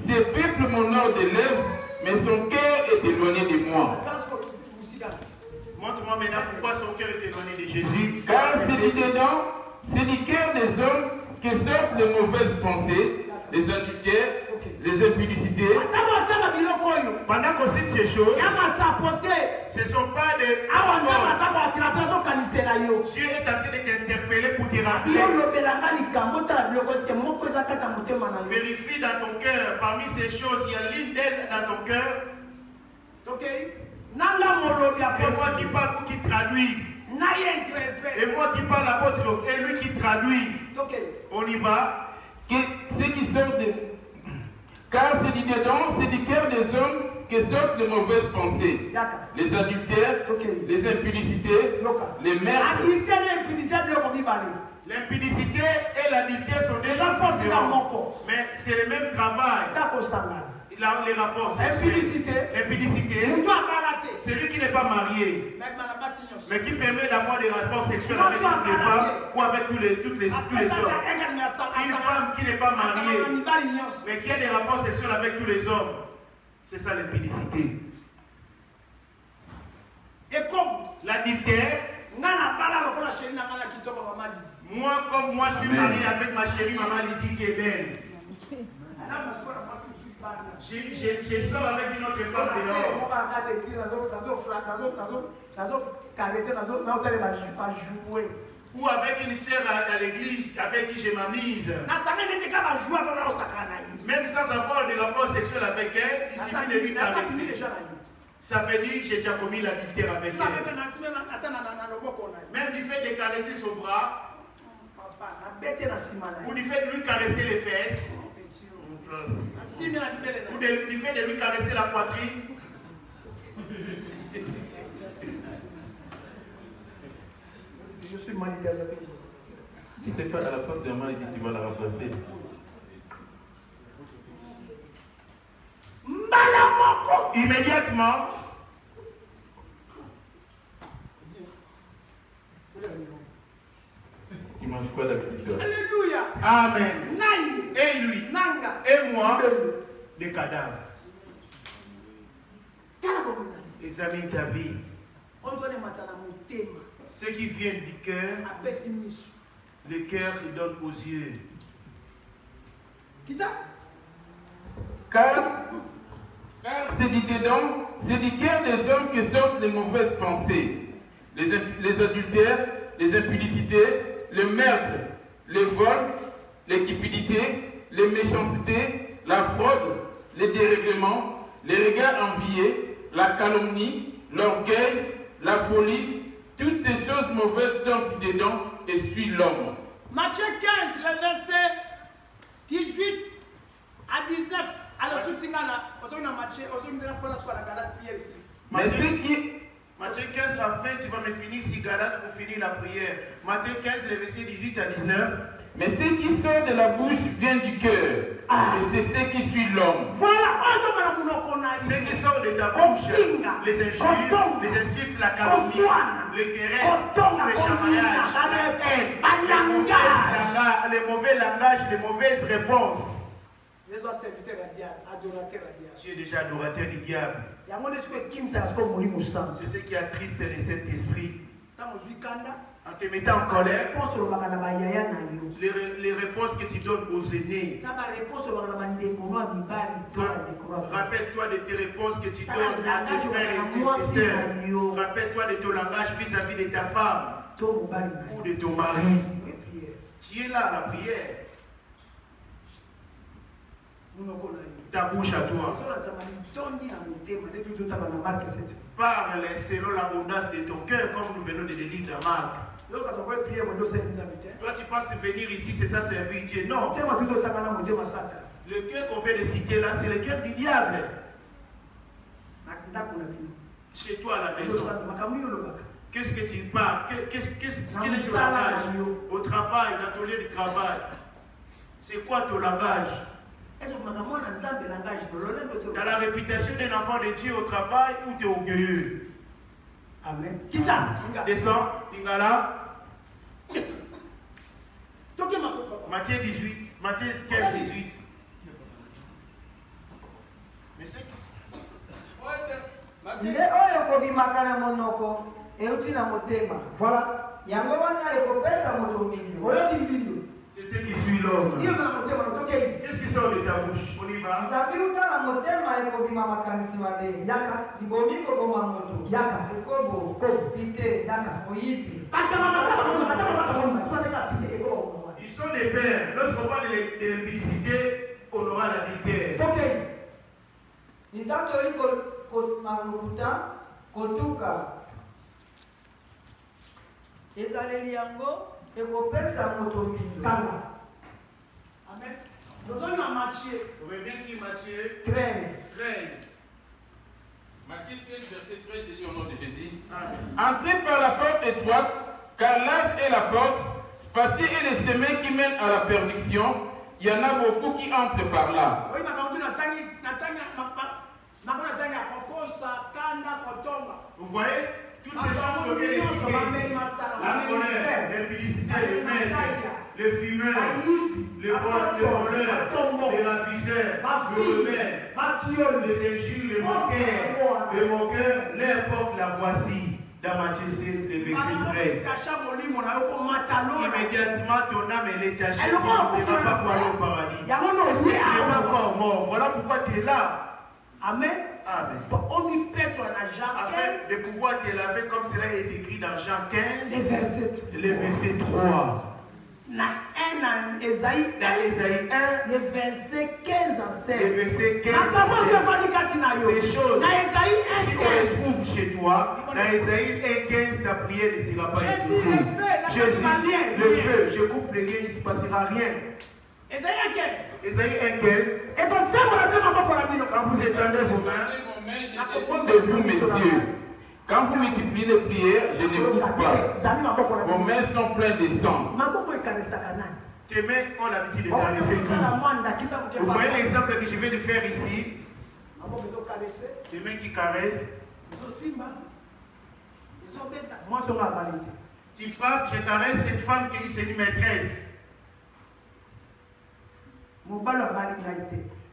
ces peuples m'honorent des lèvres, mais son cœur est éloigné de moi. Montre-moi maintenant pourquoi son cœur est éloigné de Jésus. Car c'est dit dedans, c'est du cœur des hommes que sortent les mauvaises pensées, les adultères, les impudicités. Pendant qu'on cite ces choses, ce ne sont pas des... Dieu est en train de t'interpeller pour te rappeler. Vérifie dans ton cœur, parmi ces choses, il y a l'une d'elles dans ton cœur. Et moi qui parle ou qui traduit. Et moi qui parle l'apôtre et lui qui traduit. On y va. Ceux qui sortent de... Car c'est dit dedans, c'est du cœur des hommes que sortent les mauvaises pensées. Les adultères, les impudicités, les meurtres. L'impudicité et l'adultère sont déjà différents. Mais c'est le même travail. Les rapports sexuels. L'impudicité, celui qui n'est pas marié, mais qui permet d'avoir des rapports sexuels avec toutes les femmes ou avec tous les hommes. Une femme qui n'est pas mariée, mais qui a des rapports sexuels avec tous les hommes. C'est ça l'impudicité. L'adultère, Moi, comme moi, je suis marié avec ma chérie maman Lydie qui est belle. Je sors avec une autre femme dehors. Ou avec une sœur à l'église avec qui je m'amise. Même sans avoir des rapports sexuels avec elle, il suffit de lui caresser. Ça veut dire que j'ai déjà commis l'adultère avec elle. Même du fait de caresser son bras, ou du fait de lui caresser les fesses, ou du fait de lui caresser la poitrine. Je suis marié avec elle. Si tu n'es pas à la place de la maladie, tu vas la remplacer. Immédiatement, tu manges quoi d'habitude? Alléluia. Amen. Et lui, et moi, des cadavres. Examine ta vie. Ce qui vient du cœur, le cœur il donne aux yeux. Car c'est du dedans, c'est du cœur des hommes que sortent les mauvaises pensées, les adultères, les impudicités, le meurtre, les vols, les cupidités, les méchancetés, la fraude, les dérèglements, les regards enviés, la calomnie, l'orgueil, la folie. Toutes ces choses mauvaises sortent du dedans et suivent l'homme. Matthieu 15, le verset 18 à 19. Alors, Matthieu 15, après tu vas me finir si Galate pour finir la prière. Matthieu 15, le verset 18 à 19. Mais ce qui sort de la bouche vient du cœur. Et c'est ce qui suit l'homme. Voilà, ce qui sort de ta bouche, les insultes, la calomnie, les querelles, les chamaillages, la haine, les mauvais langages, les mauvaises réponses. Tu es déjà adorateur du diable. C'est ce qui attriste le Saint-Esprit. En te mettant en colère, les réponses que tu donnes aux aînés. Rappelle-toi de tes réponses que tu donnes à tes frères et tes sœurs. Rappelle-toi de ton langage vis-à-vis de ta femme ou de ton mari. Tu es là à la prière. Ta bouche à toi. Parle selon l'abondance de ton cœur, comme nous venons de le lire dans Marc. Toi, tu penses venir ici, c'est ça servir Dieu. Non. Le cœur qu'on fait de citer là, c'est le cœur du diable. Chez toi à la maison. Qu'est-ce que tu parles? Quel est ton langage? Au travail, dans ton lieu de travail. C'est quoi ton langage? Dans la réputation d'un enfant de Dieu au travail ou tu es orgueilleux? Amen. Descends, Tingala. Matthieu 18. Matthieu 15, 18. Mais c'est nde oyo kobimaka na monoko euti na motema. Voilà. Yango wana ekopesa moto mbindo. Oyoki mbindo. c'est ce qui suit l'homme. Qu'est-ce qui sort de ta bouche? On y va. Zabiruta na motema ekobima makanisi mabe. Yaka. Ibomi koboma moto. Yaka. Ekobo. Pite. Yaka. Oyibi. Ils sont des pères. Lorsqu'on parle de l'impudicité, on aura la vérité. Ok. Nitato iko makuta kotuka. Ezaleli yango ekopesa moto mbindo. Amen. Nous sommes dans Matthieu. Reviens sur Matthieu 13. Matthieu 16, verset 13, je lis au nom de Jésus. Amen. Entrez par la porte étroite, car large est la porte, spacieux est le chemin qui mène à la perdition. Il y en a beaucoup qui entrent par là. Vous voyez toutes ces choses que les la colère, l'impudicité, les maîtres, les fumeurs, les voleurs, les ravisseurs, les rebelles, les injures, les moqueurs, leur porte la voici. Dans Matthieu 16, le verset 13. Immédiatement, ton âme elle est tachée. Tu ne verras pas pour aller au paradis. Tu n'es pas encore mort. Voilà pourquoi tu es là. Amen. Amen. Afin de pouvoir te laver comme cela est écrit dans Jean 15, le verset 3. Dans Ésaïe 1, le verset 15 à 16. Le verset 15 à 16. Ces choses, si on les trouve chez toi, dans Ésaïe 1, 15, ta prière ne sera pas exaucée. Jésus, le feu, je coupe les liens, il ne se passera rien. Ésaïe 1, 15. Ésaïe 1, 15. Et quand vous étendez vos mains, de vous, messieurs, quand vous multipliez les prières, je n'écoute pas. Vos mains sont pleines de sang. Tes mains ont l'habitude de caresser tout. Vous voyez l'exemple que je viens de faire ici. Tes mains qui caressent. Tu frappes, je caresse cette femme qui s'est dit maîtresse.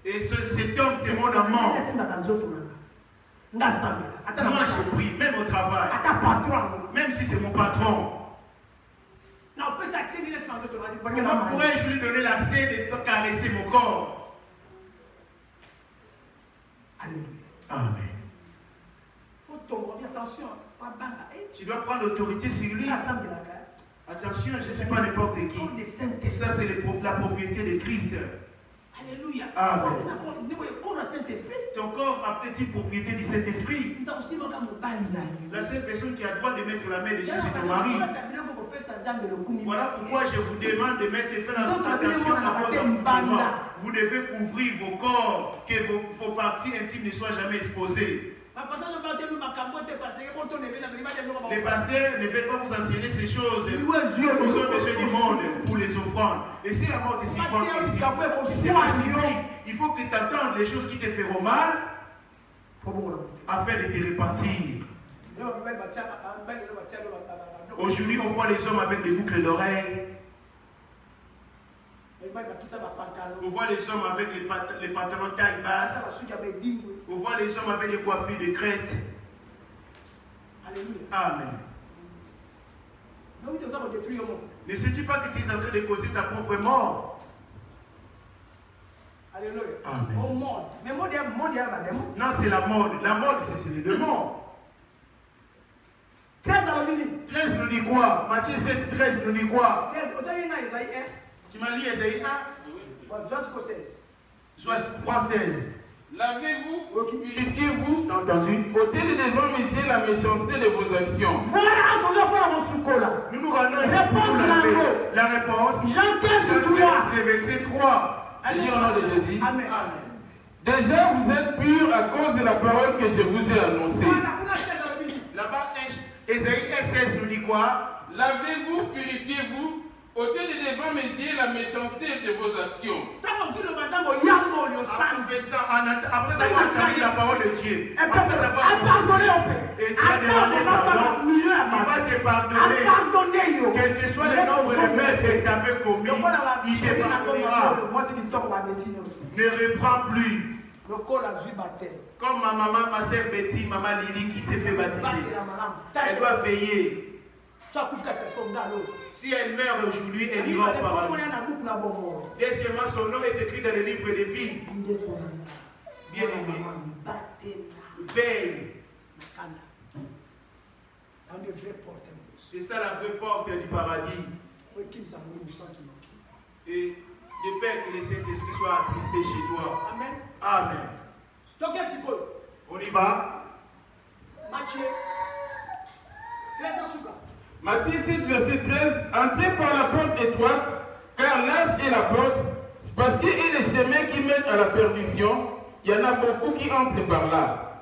Et cet homme, c'est mon amant. Moi, je prie, même au travail. Même si c'est mon patron. Comment pourrais-je lui donner l'accès de caresser mon corps? Alléluia. Amen. Tu dois prendre l'autorité sur lui. Attention, je ne suis pas n'importe qui. Ça, c'est la propriété de Christ. Alléluia. Amen. Ton corps a peut-être une propriété du Saint-Esprit. La seule personne qui a le droit de mettre la main dessus, c'est ton mari. Voilà pourquoi je vous demande de faire attention à vos comportements. Vous devez couvrir vos corps, que vos parties intimes ne soient jamais exposées. Les pasteurs ne veulent pas vous enseigner ces choses. Nous sommes besoin du monde pour les offrandes. Et si la mort est si grande ici, il faut que tu entendes les choses qui te feront mal afin de te repentir. Aujourd'hui, on voit les hommes avec des boucles d'oreilles. On voit les hommes avec les pantalons taille basse. On voit les hommes avec des coiffures de crête. Amen. Ne sais-tu pas que tu es en train de causer ta propre mort? Alléluia. Amen. Non, c'est la mode. La mode, c'est les démons. 13 nous dit quoi? Matthieu 7, 13 nous dit quoi? Tu m'as lu Ésaïe 1? Soit 3,16. Lavez-vous, purifiez-vous, entendu? ôtez de devant mes yeux la méchanceté de vos actions. Nous nous rendons ici pour nous laver. La réponse, Jean 15, le verset 3. Allez au nom de Jésus. Amen. Déjà, vous êtes purs à cause de la parole que je vous ai annoncée. Là-bas, Ésaïe 16 nous dit quoi? Lavez-vous, purifiez-vous, ôtez de devant mes yeux la méchanceté de vos actions. Après ça, tu as entendu la parole de Dieu. Après ça, et tu as demandé pardon. Il va te pardonner. Quel que soit le nombre de mètres que tu avais commis, il te pardonnera. Ne reprends plus. Comme ma maman, ma soeur Betty, maman Lily qui s'est fait baptiser. Elle doit veiller. Si elle meurt aujourd'hui, elle ira au paradis. Deuxièmement, son nom est écrit dans le livre de vie. Bien aimé. Veille. C'est ça la vraie porte du paradis. Et de peur que le Saint-Esprit soit attristé chez toi. Amen. Amen. On y va. Matthieu 7, verset 13. Entrez par la porte étroite, car large est la porte, spacieux est le chemin qui mène à la perdition. Il y en a beaucoup qui entrent par là.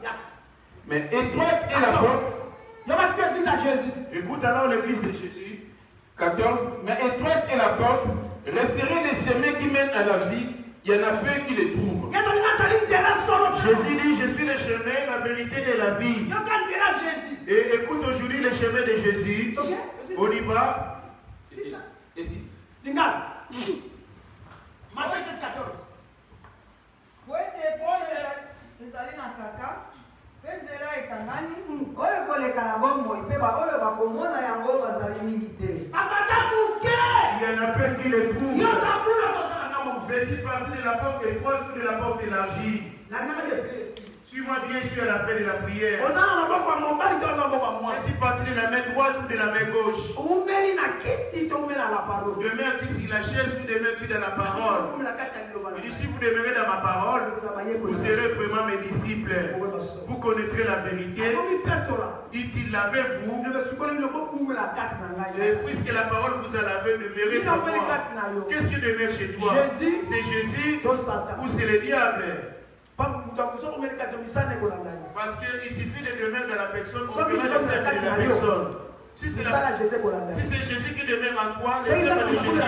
Mais étroite est la porte. Écoute alors l'église de Jésus. 14. Mais étroite est la porte, resserrez les chemins qui mènent à la vie. Il y en a peu qui les trouvent. Jésus dit, je suis le chemin, la vérité et la vie. Et écoute aujourd'hui le chemin de Jésus. On y va. C'est ça. Ici. Matthieu 7, 14. ezali na kaka mpe nzela ekangani oyo koleka na bomoi Il y en a plein qui les trouvent. Fais-tu partie de la porte étroite ou de la porte élargie? Suis-moi bien sûr à la fin de la prière. Fais-tu partie de la main droite ou de la main gauche? Demeures-tu sur la chaise ou demeures-tu dans la parole? Il dit, si vous demeurez dans ma parole, vous serez vraiment mes disciples. Vous connaîtrez la vérité. Dit-il, lavez-vous. Et puisque la parole vous a lavé, demeurez en moi. Qu'est-ce qui demeure chez toi? C'est Jésus ou c'est le diable? Parce qu'il suffit de demeurer dans la personne, on verra les œuvres de la personne. Si c'est Jésus qui demeure en toi, les œuvres de Jésus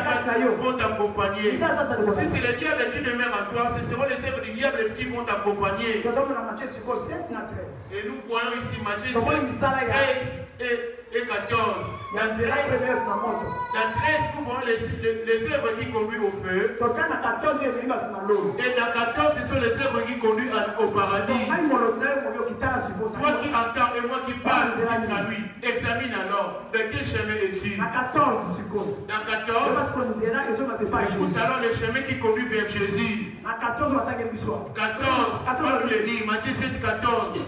vont t'accompagner. Si c'est le diable qui demeure en toi, ce seront les œuvres du diable qui vont t'accompagner. Et nous voyons ici Matthieu 7, 13 et 14. Dans 13, nous voyons les œuvres qui conduisent au feu. Et dans 14, ce sont les œuvres qui conduisent au paradis. Toi qui entends et moi qui parle, à lui, examine alors de quel chemin es-tu. Dans 14, écoute alors le chemin qui conduit vers Jésus. 14, on le lit, Matthieu 7, 14.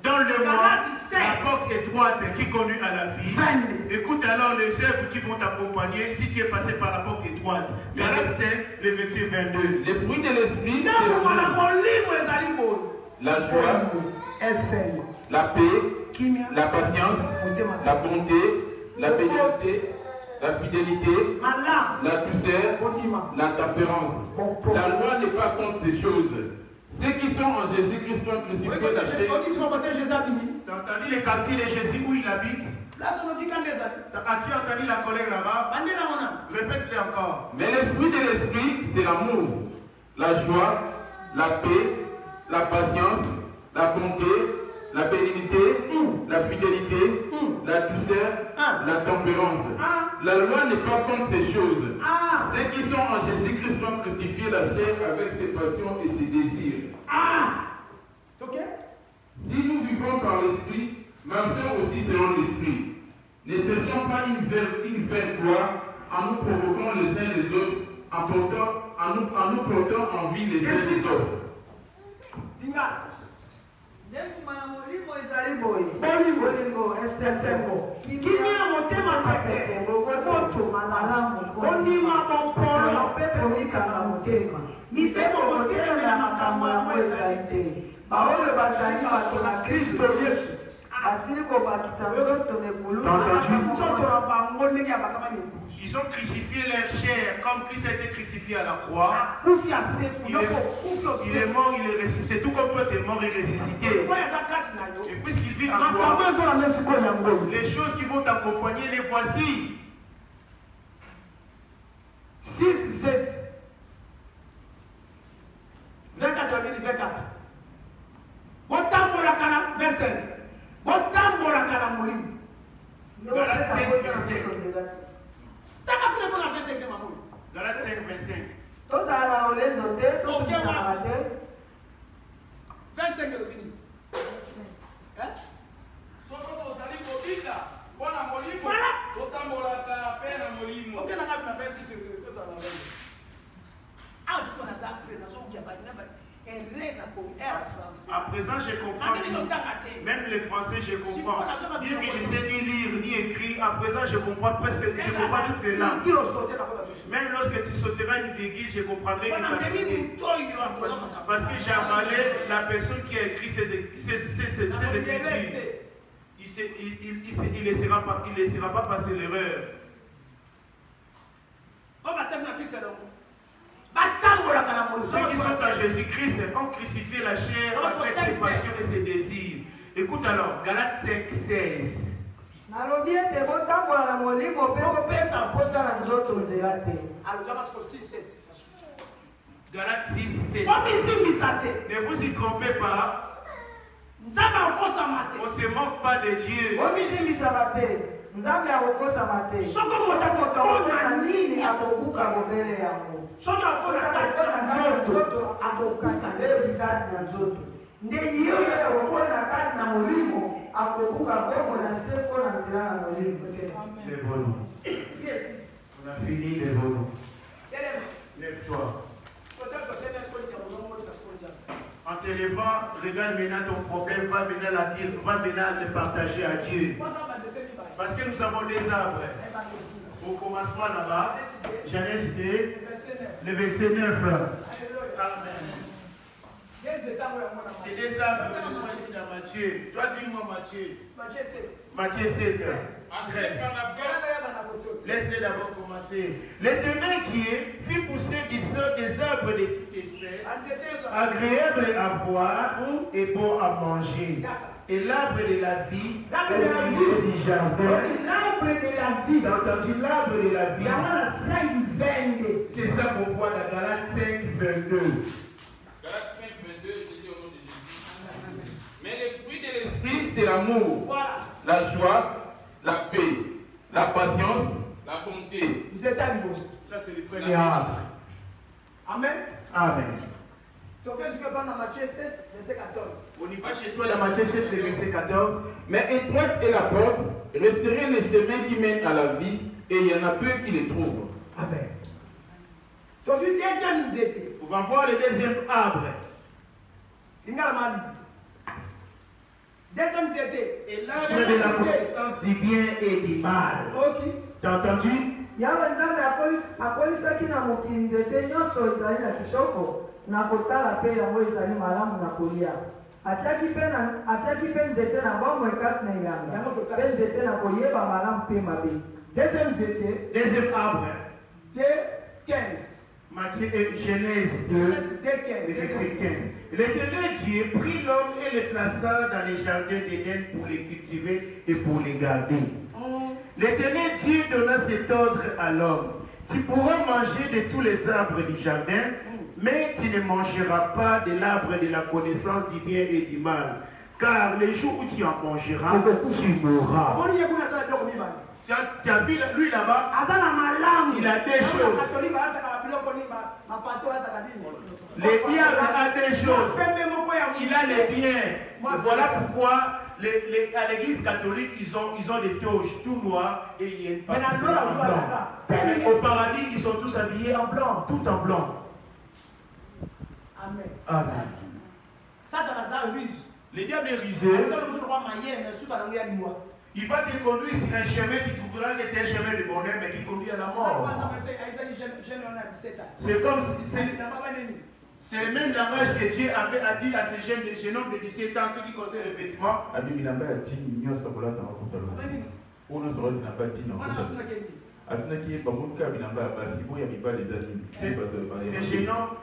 Dans le monde, la porte étroite qui conduit à la vie. Écoute alors les œuvres qui vont t'accompagner si tu es passé par la porte étroite. Galates 5, le verset 22. Les fruits de l'esprit, la joie, la paix, la patience, la bonté, la bénédiction, la fidélité, la douceur, la tempérance. La loi n'est pas contre ces choses. Ceux qui sont en Jésus-Christ sont crucifiés. Tu as entendu les quartiers de Jésus où il habite? As-tu entendu la colère là-bas? Répète-le encore. Mais les fruits de l'esprit, c'est l'amour, la joie, la paix, la patience, la bonté, la bénignité, la fidélité, la douceur, la tempérance. La loi n'est pas contre ces choses. Ceux qui sont en Jésus-Christ sont crucifiés la chair avec ses passions et ses désirs. Si nous vivons par l'esprit, marchons aussi selon l'esprit. Ne cherchons pas une vaine gloire en nous provoquant les uns les autres, en nous portant envie les uns les autres. Ils ont crucifié leur chair comme Christ a été crucifié à la croix. Il est mort, il est ressuscité. Tout comme toi tu es mort et ressuscité. Et puisqu'il vit en toi, les choses qui vont t'accompagner, les voici. 6, 7. 24, 24. 25. Galates 5, 25. Galates 5, 25. 25 À présent, je comprends. Même les Français, je comprends. Dire que je sais ni lire ni écrire, à présent, je comprends presque. Je comprends toutes les langues. Même lorsque tu sauteras une virgule, je comprendrai que tu as sauté. Parce que j'ai avalé la personne qui a écrit ces écritures. Il ne laissera pas passer l'erreur. Ceux qui sont à Jésus-Christ ont crucifié la chair avec ses passions et ses désirs. Écoute alors, Galates 5, 16. Galates 6, 7. Ne vous y trompez pas. On ne se moque pas de Dieu. nzambe akokosama te soko moto akokona nini akokuka mobele yango soki akona kati na nzoto akokaka levi kati na nzoto nde ye oyo akokona kati na molimo akokuka bongo na se mpo na nzela na molimo. On a fini les bonhommes. Lève-toi. En te levant, regarde maintenant ton problème, va maintenant le partager à Dieu. Parce que nous avons des arbres. Au commencement là-bas, Genèse 2, le verset 9. Amen. C'est des arbres que nous voyons ici dans Matthieu. Toi, dis-moi Matthieu. Matthieu 7. Entrez par la porte. Laisse-les d'abord commencer. L'Éternel Dieu fit pousser du sol des arbres de toute espèce, agréables à voir et bons à manger. Et l'arbre de la vie, au milieu du jardin. L'arbre de la vie. T'as entendu l'arbre de la vie? C'est ça qu'on voit dans Galates 5, 22. Galates 5, 22, je dis au nom de Jésus. Mais les fruits de l'esprit, c'est l'amour, la joie, la paix, la patience, la bonté. Ça, c'est le premier arbre. Amen. Amen. Donc, je vais prendre dans Matthieu 7, verset 14. On y va chez toi dans Matthieu 7, verset 14. Mais étroite est la porte, resserrez les chemins qui mènent à la vie, et il y en a peu qui les trouvent. Amen. Donc, deuxième nzete. On va voir le deuxième arbre. Deuxième nzete. Et l'arbre de la connaissance du bien et du mal. Ok. T'as entendu? yawe nzambe akolisaki na mokili nzete nyonso ezali na kitoko na kotala mpe yango ezali malamu na kolia. atiaki mpe nzete na bomoi kati na elanga mpe nzete na koyeba malamu mpe mabe. Deuxième arbre. 2, 15. Matthieu et Genèse 2, verset 15. L'Éternel Dieu prit l'homme et le plaça dans les jardins d'Éden pour les cultiver et pour les garder. L'Éternel Dieu donna cet ordre à l'homme. Tu pourras manger de tous les arbres du jardin, mais tu ne mangeras pas de l'arbre de la connaissance du bien et du mal. Car le jour où tu en mangeras, tu mourras. Tu as vu lui là-bas, il a des choses. Le diable a des choses. Il a les biens. Voilà pourquoi à l'église catholique, ils ont des toges tout noirs et il y a une partie en blanc. Mais au paradis, ils sont tous habillés en blanc, tout en blanc. Amen. Amen. Le diable est rusé. Il va te conduire sur un chemin, tu trouveras que c'est un chemin de bonheur, mais qui conduit à la mort. C'est comme c'est le même langage que Dieu avait dit à ces jeunes hommes de 17 ans, ce qui concerne les vêtements. Ces jeunes hommes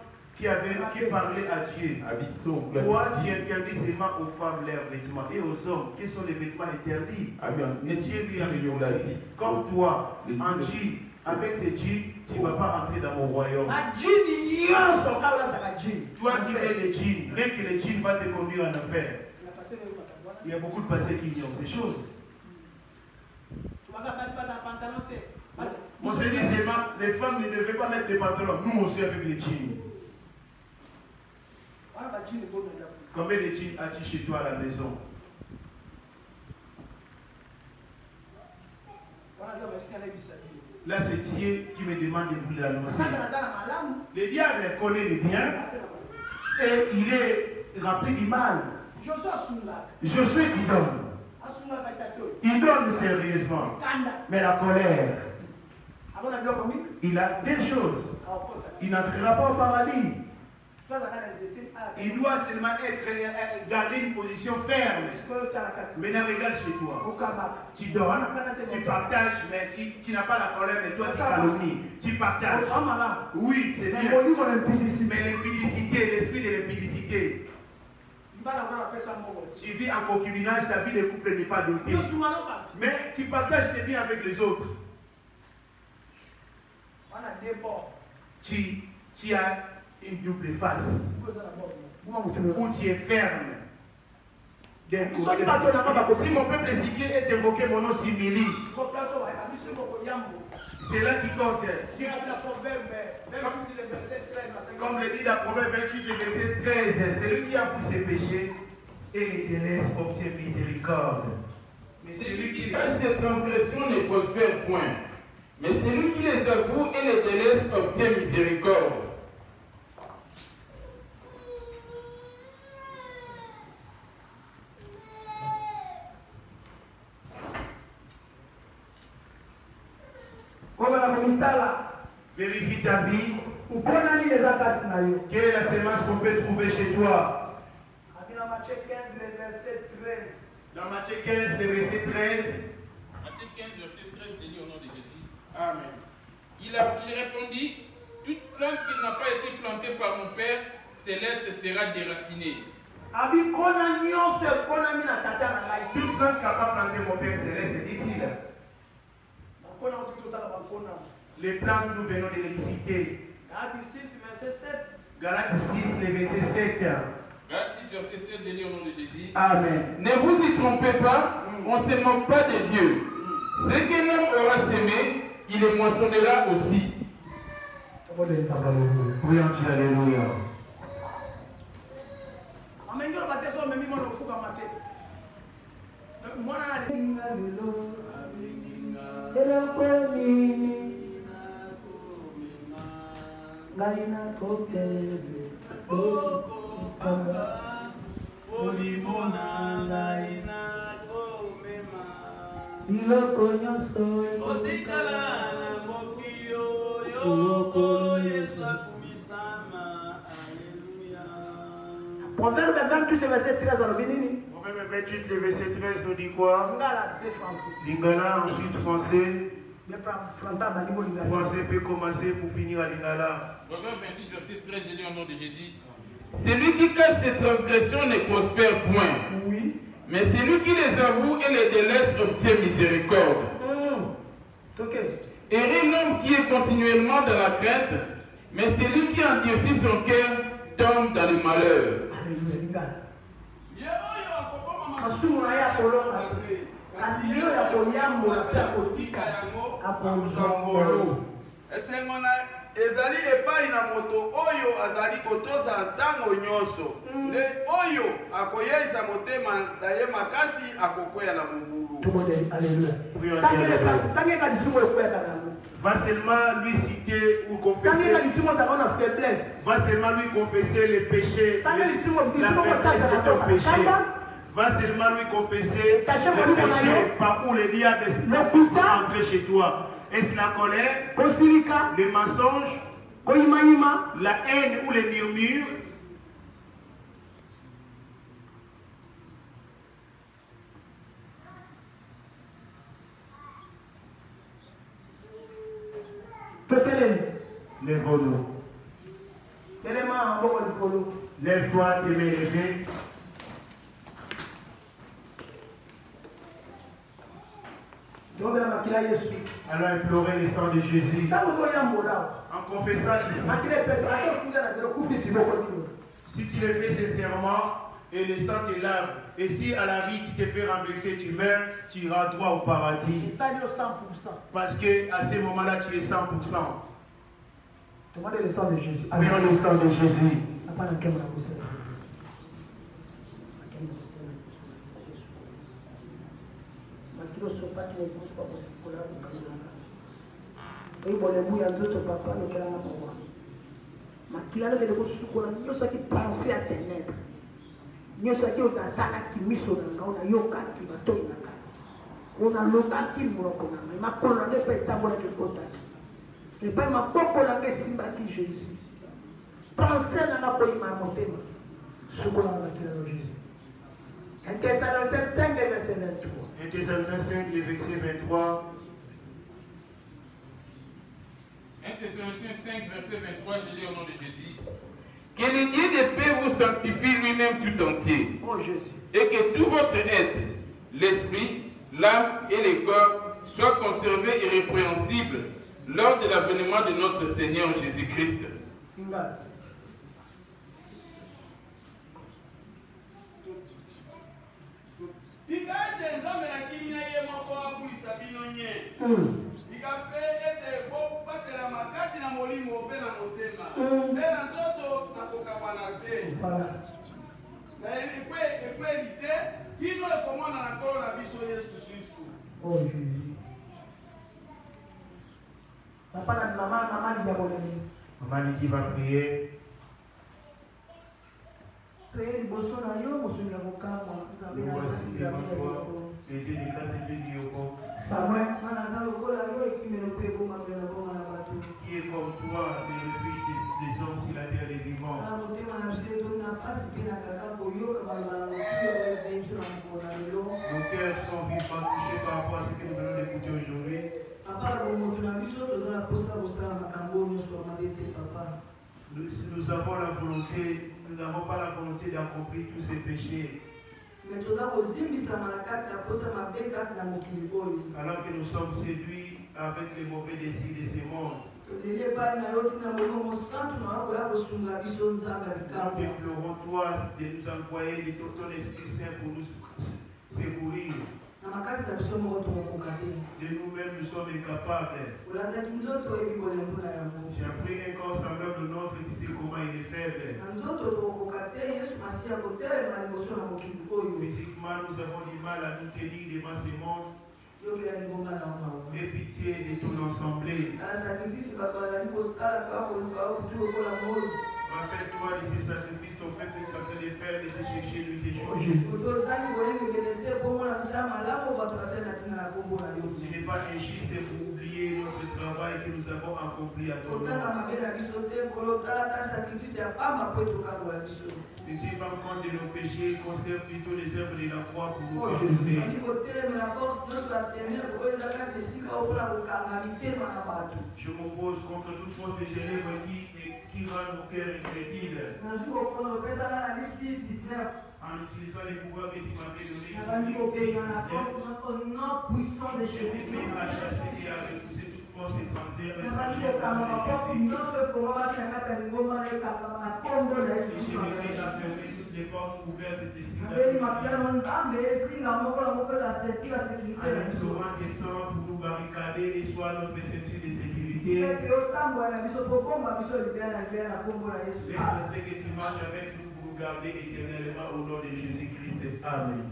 qui parlait à Dieu. Toi, tu interdis seulement aux femmes leurs vêtements et aux hommes, quels sont les vêtements interdits? Et Dieu lui a dit, comme toi, en Dieu, avec ces Dieu, tu ne vas pas entrer dans mon royaume. Toi qui es le djinn, rien que le djinn va te conduire en enfer. Il y a beaucoup de passés qui ignorent ces choses. On se dit seulement, les femmes ne devaient pas mettre des pantalons. Nous aussi avec les djinns. Combien de djinns as-tu chez toi à la maison? Là, c'est Dieu qui me demande de vous l'annoncer. Le diable connaît le bien et il est rempli du mal. Josué qui donne. Il donne sérieusement. Mais la colère, il a des choses. Il n'entrera pas au paradis. Il doit seulement garder une position ferme. Maintenant, regarde chez toi. Tu donnes, tu partages, mais tu n'as pas la colère, mais toi tu calomnies. Tu partages. Oui, c'est bien. Mais l'impudicité, l'esprit de l'impudicité. Tu vis en concubinage, ta vie de couple n'est pas dotée. Mais tu partages tes biens avec les autres. Tu as une double face. Où tu es ferme. Si mon peuple est évoqué, mon nom s'humilie. C'est là qui compte. Comme le dit la Proverbe 28, le verset 13, celui qui avoue ses péchés et les délaisse obtient miséricorde. Mais celui qui cache ses transgressions ne prospère point. Mais celui qui les avoue et les délaisse obtient miséricorde. Vérifie ta vie. Quelle est la sémence qu'on peut trouver chez toi? Dans Matthieu 15, le verset 13. Matthieu 15, verset 13, j'ai dit au nom de Jésus. Amen. Il répondit, toute plante qui n'a pas été plantée par mon Père céleste sera déracinée. Toute plante qui n'a pas planté mon Père céleste, dit-il. Les plantes, nous venons de les citer. Galates 6, verset 7. Galates 6, le verset 7. Galates 6, verset 7, j'ai dit au nom de Jésus. Amen. Ne vous y trompez pas, on ne se moque pas de Dieu. Ce qu'un homme aura semé, il les moissonnera aussi. Oui, alléluia. Proverbe 28, verset 13. Proverbe 28, le verset 13 nous dit quoi? Lingala, c'est français. Lingala, ensuite français. Français peut commencer pour finir à Lingala. Proverbe 28, verset 13, j'ai dit au nom de Jésus. Celui qui cache ses transgressions ne prospère point. Oui. Mais celui qui les avoue et les délaisse obtient miséricorde. Heureux l'homme qui est continuellement dans la crainte, mais celui qui endurcit son cœur tombe dans le malheur. ezali epai na moto oyo azali kotosa ntango nyonso nde oyo akoyeisa motema na ye makasi akokwea na mobulu. Va seulement lui citer ou confesser. Va seulement lui confesser les péchés, la faiblesse de ton péché. Va seulement lui confesser les péchés par où le diable est entrer chez toi. Est-ce la colère, les mensonges, la haine ou les murmures? Lève-nous. Lève-toi, tes mains levées. Alors implorer le sang de Jésus. En confessant ici. Si tu le fais sincèrement et le sang te lave, et si à la vie tu te fais renverser, tu meurs, tu iras droit au paradis. Parce qu'à ce moment-là, tu es 100%. Demandez le sang de Jésus. Prions le sang de Jésus. Un Thessaloniciens 5, verset 23. Un Thessaloniciens 5, verset 23. Un Thessaloniciens 5, verset 23, je lis au nom de Jésus. Que le Dieu de paix vous sanctifie lui-même tout entier. Oh Jésus. Et que tout votre être, l'esprit, l'âme et le corps soient conservés irrépréhensibles lors de l'avènement de notre Seigneur Jésus-Christ. ikape ete bobatela makati na molimo mpe na motema mpe na nzoto nakokabwana te na ekweli te kino ekomona na nkolo na biso Yesu Kristu. Maman qui va prier. Nous voici devant toi, les dieux des classes et Dieu du Yoko. Qui est comme toi, le refuge des hommes sur la terre des vivants. Nos cœurs sont vivement touchés par rapport à ce que nous venons d'écouter aujourd'hui. Nous avons la volonté, nous n'avons pas la volonté d'accomplir tous ces péchés. Alors que nous sommes séduits avec les mauvais désirs de ce monde. Nous implorons toi de nous envoyer de ton Esprit Saint pour nous secourir. De nous-mêmes, nous sommes incapables. J'ai appris un corps semblable au nôtre, tu sais comment il est faible. Physiquement, nous avons du mal à nous tenir devant ce monde. Aie pitié de ton assemblée. Rappelle-toi de ces sacrifices, ton peuple est en train de faire, de te chercher, de te changer. Ce n'est pas injuste pour oublier notre travail que nous avons accompli à ton nom. Ne tiens pas compte de nos péchés, considère plutôt les œuvres de la croix pour nous pardonner. Je m'oppose contre toute force de ténèbres qui rend nos cœurs incrédules. En utilisant les pouvoirs que tu m'avais donnés, je vais à chasser et à repousser toute force étrangère. Je vais à fermer toutes les portes ouvertes de signes. Souvent descend pour nous barricader et soit notre ceinture de sécurité. Laisse ce que tu marches avec nous pour nous garder éternellement au nom de Jésus-Christ. Amen.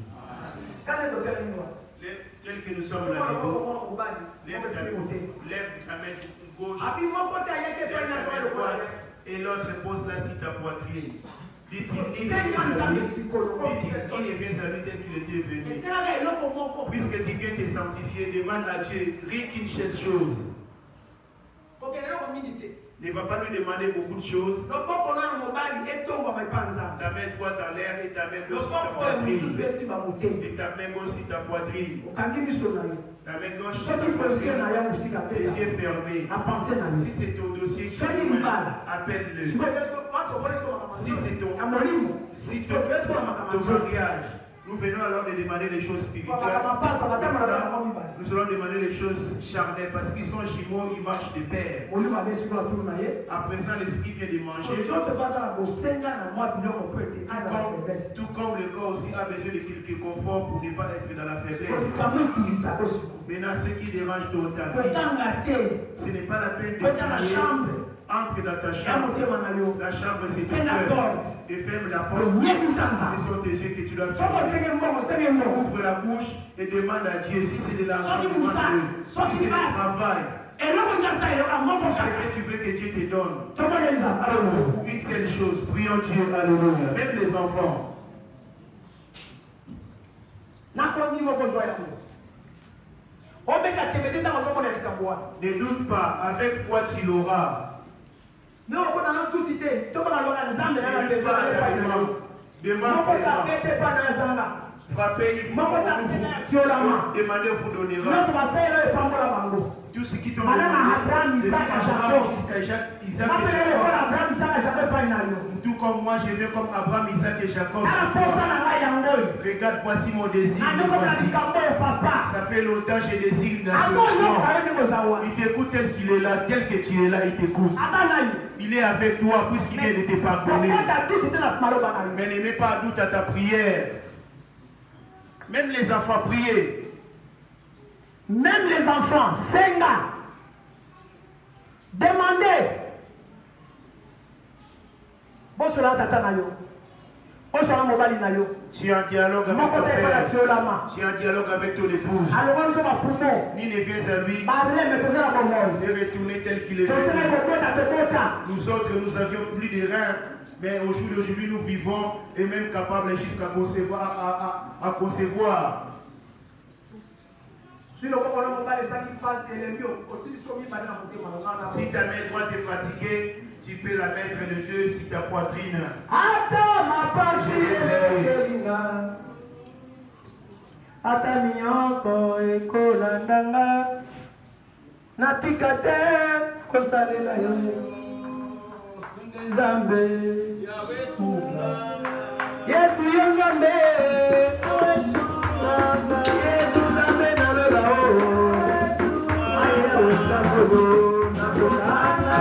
Tel que nous sommes là, lève ta main gauche, lève ta main droite et l'autre pose-la sur ta poitrine. Dites-il, il est venu tel qu'il était venu. Puisque tu viens te sanctifier, demande à Dieu rien qu'une seule chose. Ne va pas lui demander beaucoup de choses. Ta main droite en l'air et ta main gauche sur ta poitrine. Et ta main gauche sur ta poitrine. Ta main gauche sur ta poitrine. Les yeux fermés. Si c'est ton dossier, appelle-le. Si c'est ton mariage, nous venons alors de demander les choses spirituelles. Nous allons demander les choses charnelles parce qu'ils sont jumeaux, ils marchent de pair. À présent, l'esprit vient de manger. Tout comme le corps aussi a besoin de quelques conforts pour ne pas être dans la faiblesse. Maintenant, ce qui dérange ton ta vie, ce n'est pas la peine de travailler. Entre dans ta chambre. La chambre, c'est ton cœur. Et ferme la porte. Ce sont tes yeux que tu dois faire. Ouvre la bouche et demande à Dieu si c'est de l'argent, si c'est du travail. Ce que tu veux que Dieu te donne. Une seule chose, prions Dieu, alléluia. Même les enfants. Ne doute pas, avec foi tu l'auras. Demande frappez, demandez, vous donnera. Tout ce qui tombe jusqu'à Isaac et Jacob. Tout comme moi, je vais comme Abraham, Isaac et Jacob. Regarde, voici mon désir. Ça fait longtemps que je désire une instruction. Il t'écoute tel qu'il est là, tel que tu es là, il t'écoute. Il est avec toi puisqu'il vient de te pardonner. Mais ne mets pas doute à ta prière. Même les enfants, priez. Même les enfants, Senga, demandez. Bonsoir, Tata Nayo. Bonsoir, Mobali Nayo. Tu as un dialogue avec ton père. Tu as un dialogue avec ton épouse. Ni ne viens à lui de retourner tel qu'il est venu. Nous autres, nous avions plus de reins, mais au jour d'aujourd'hui, nous vivons et même capables jusqu'à concevoir. À concevoir. Si ta main droite est fatiguée, tu peux la mettre le deux sur ta poitrine. Atamioko ekolandanga natikate kosalela yo Nzambe Yesu yo Nzambe Yesu Nzambe na lola o aye o sabodo na kokanga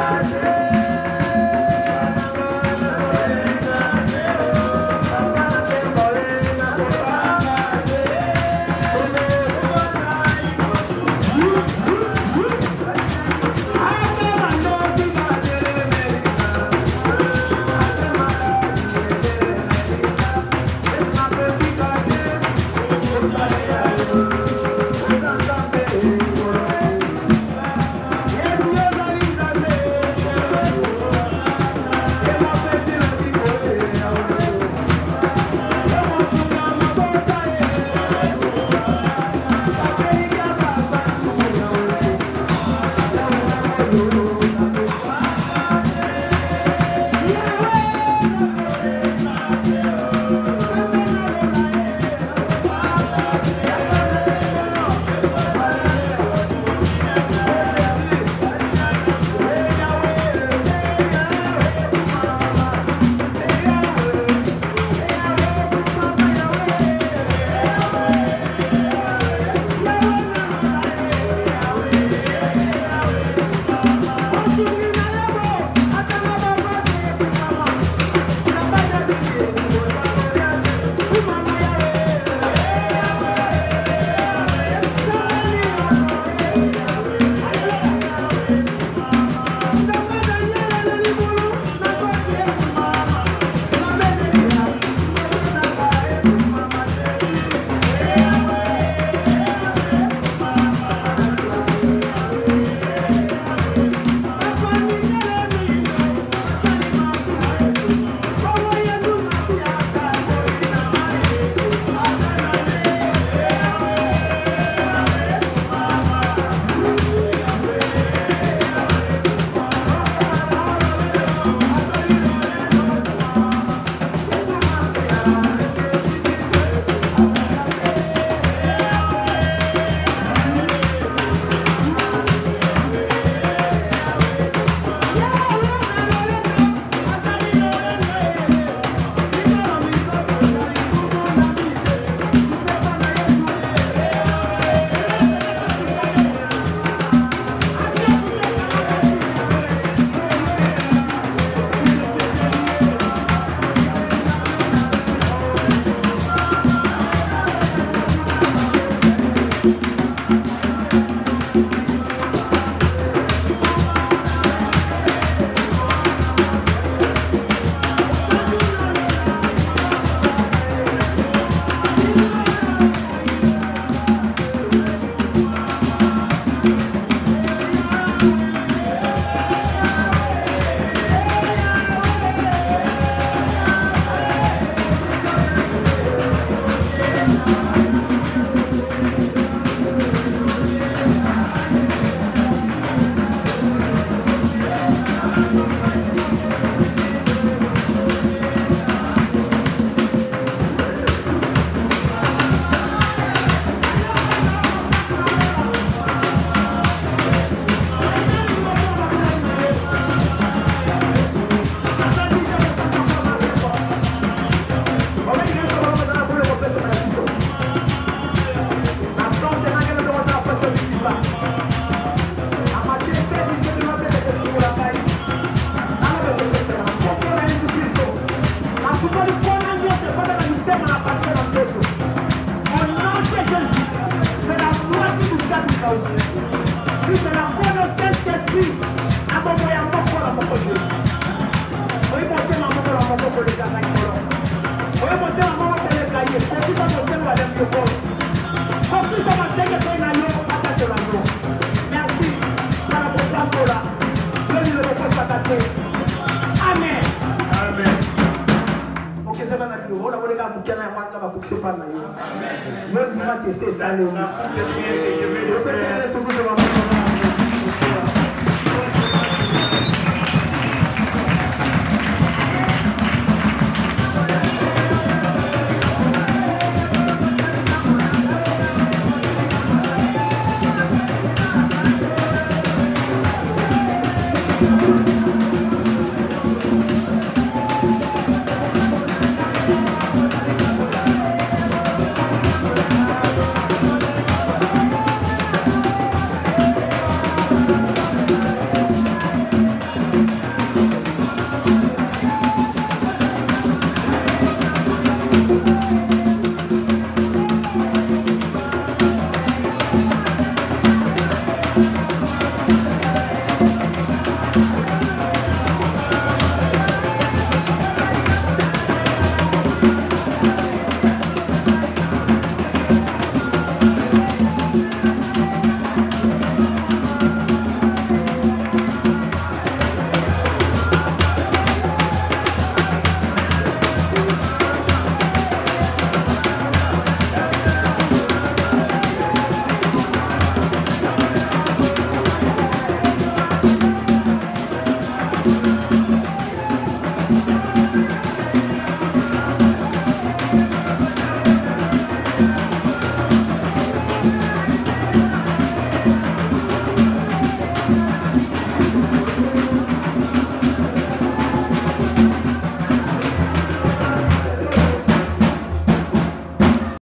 Amen.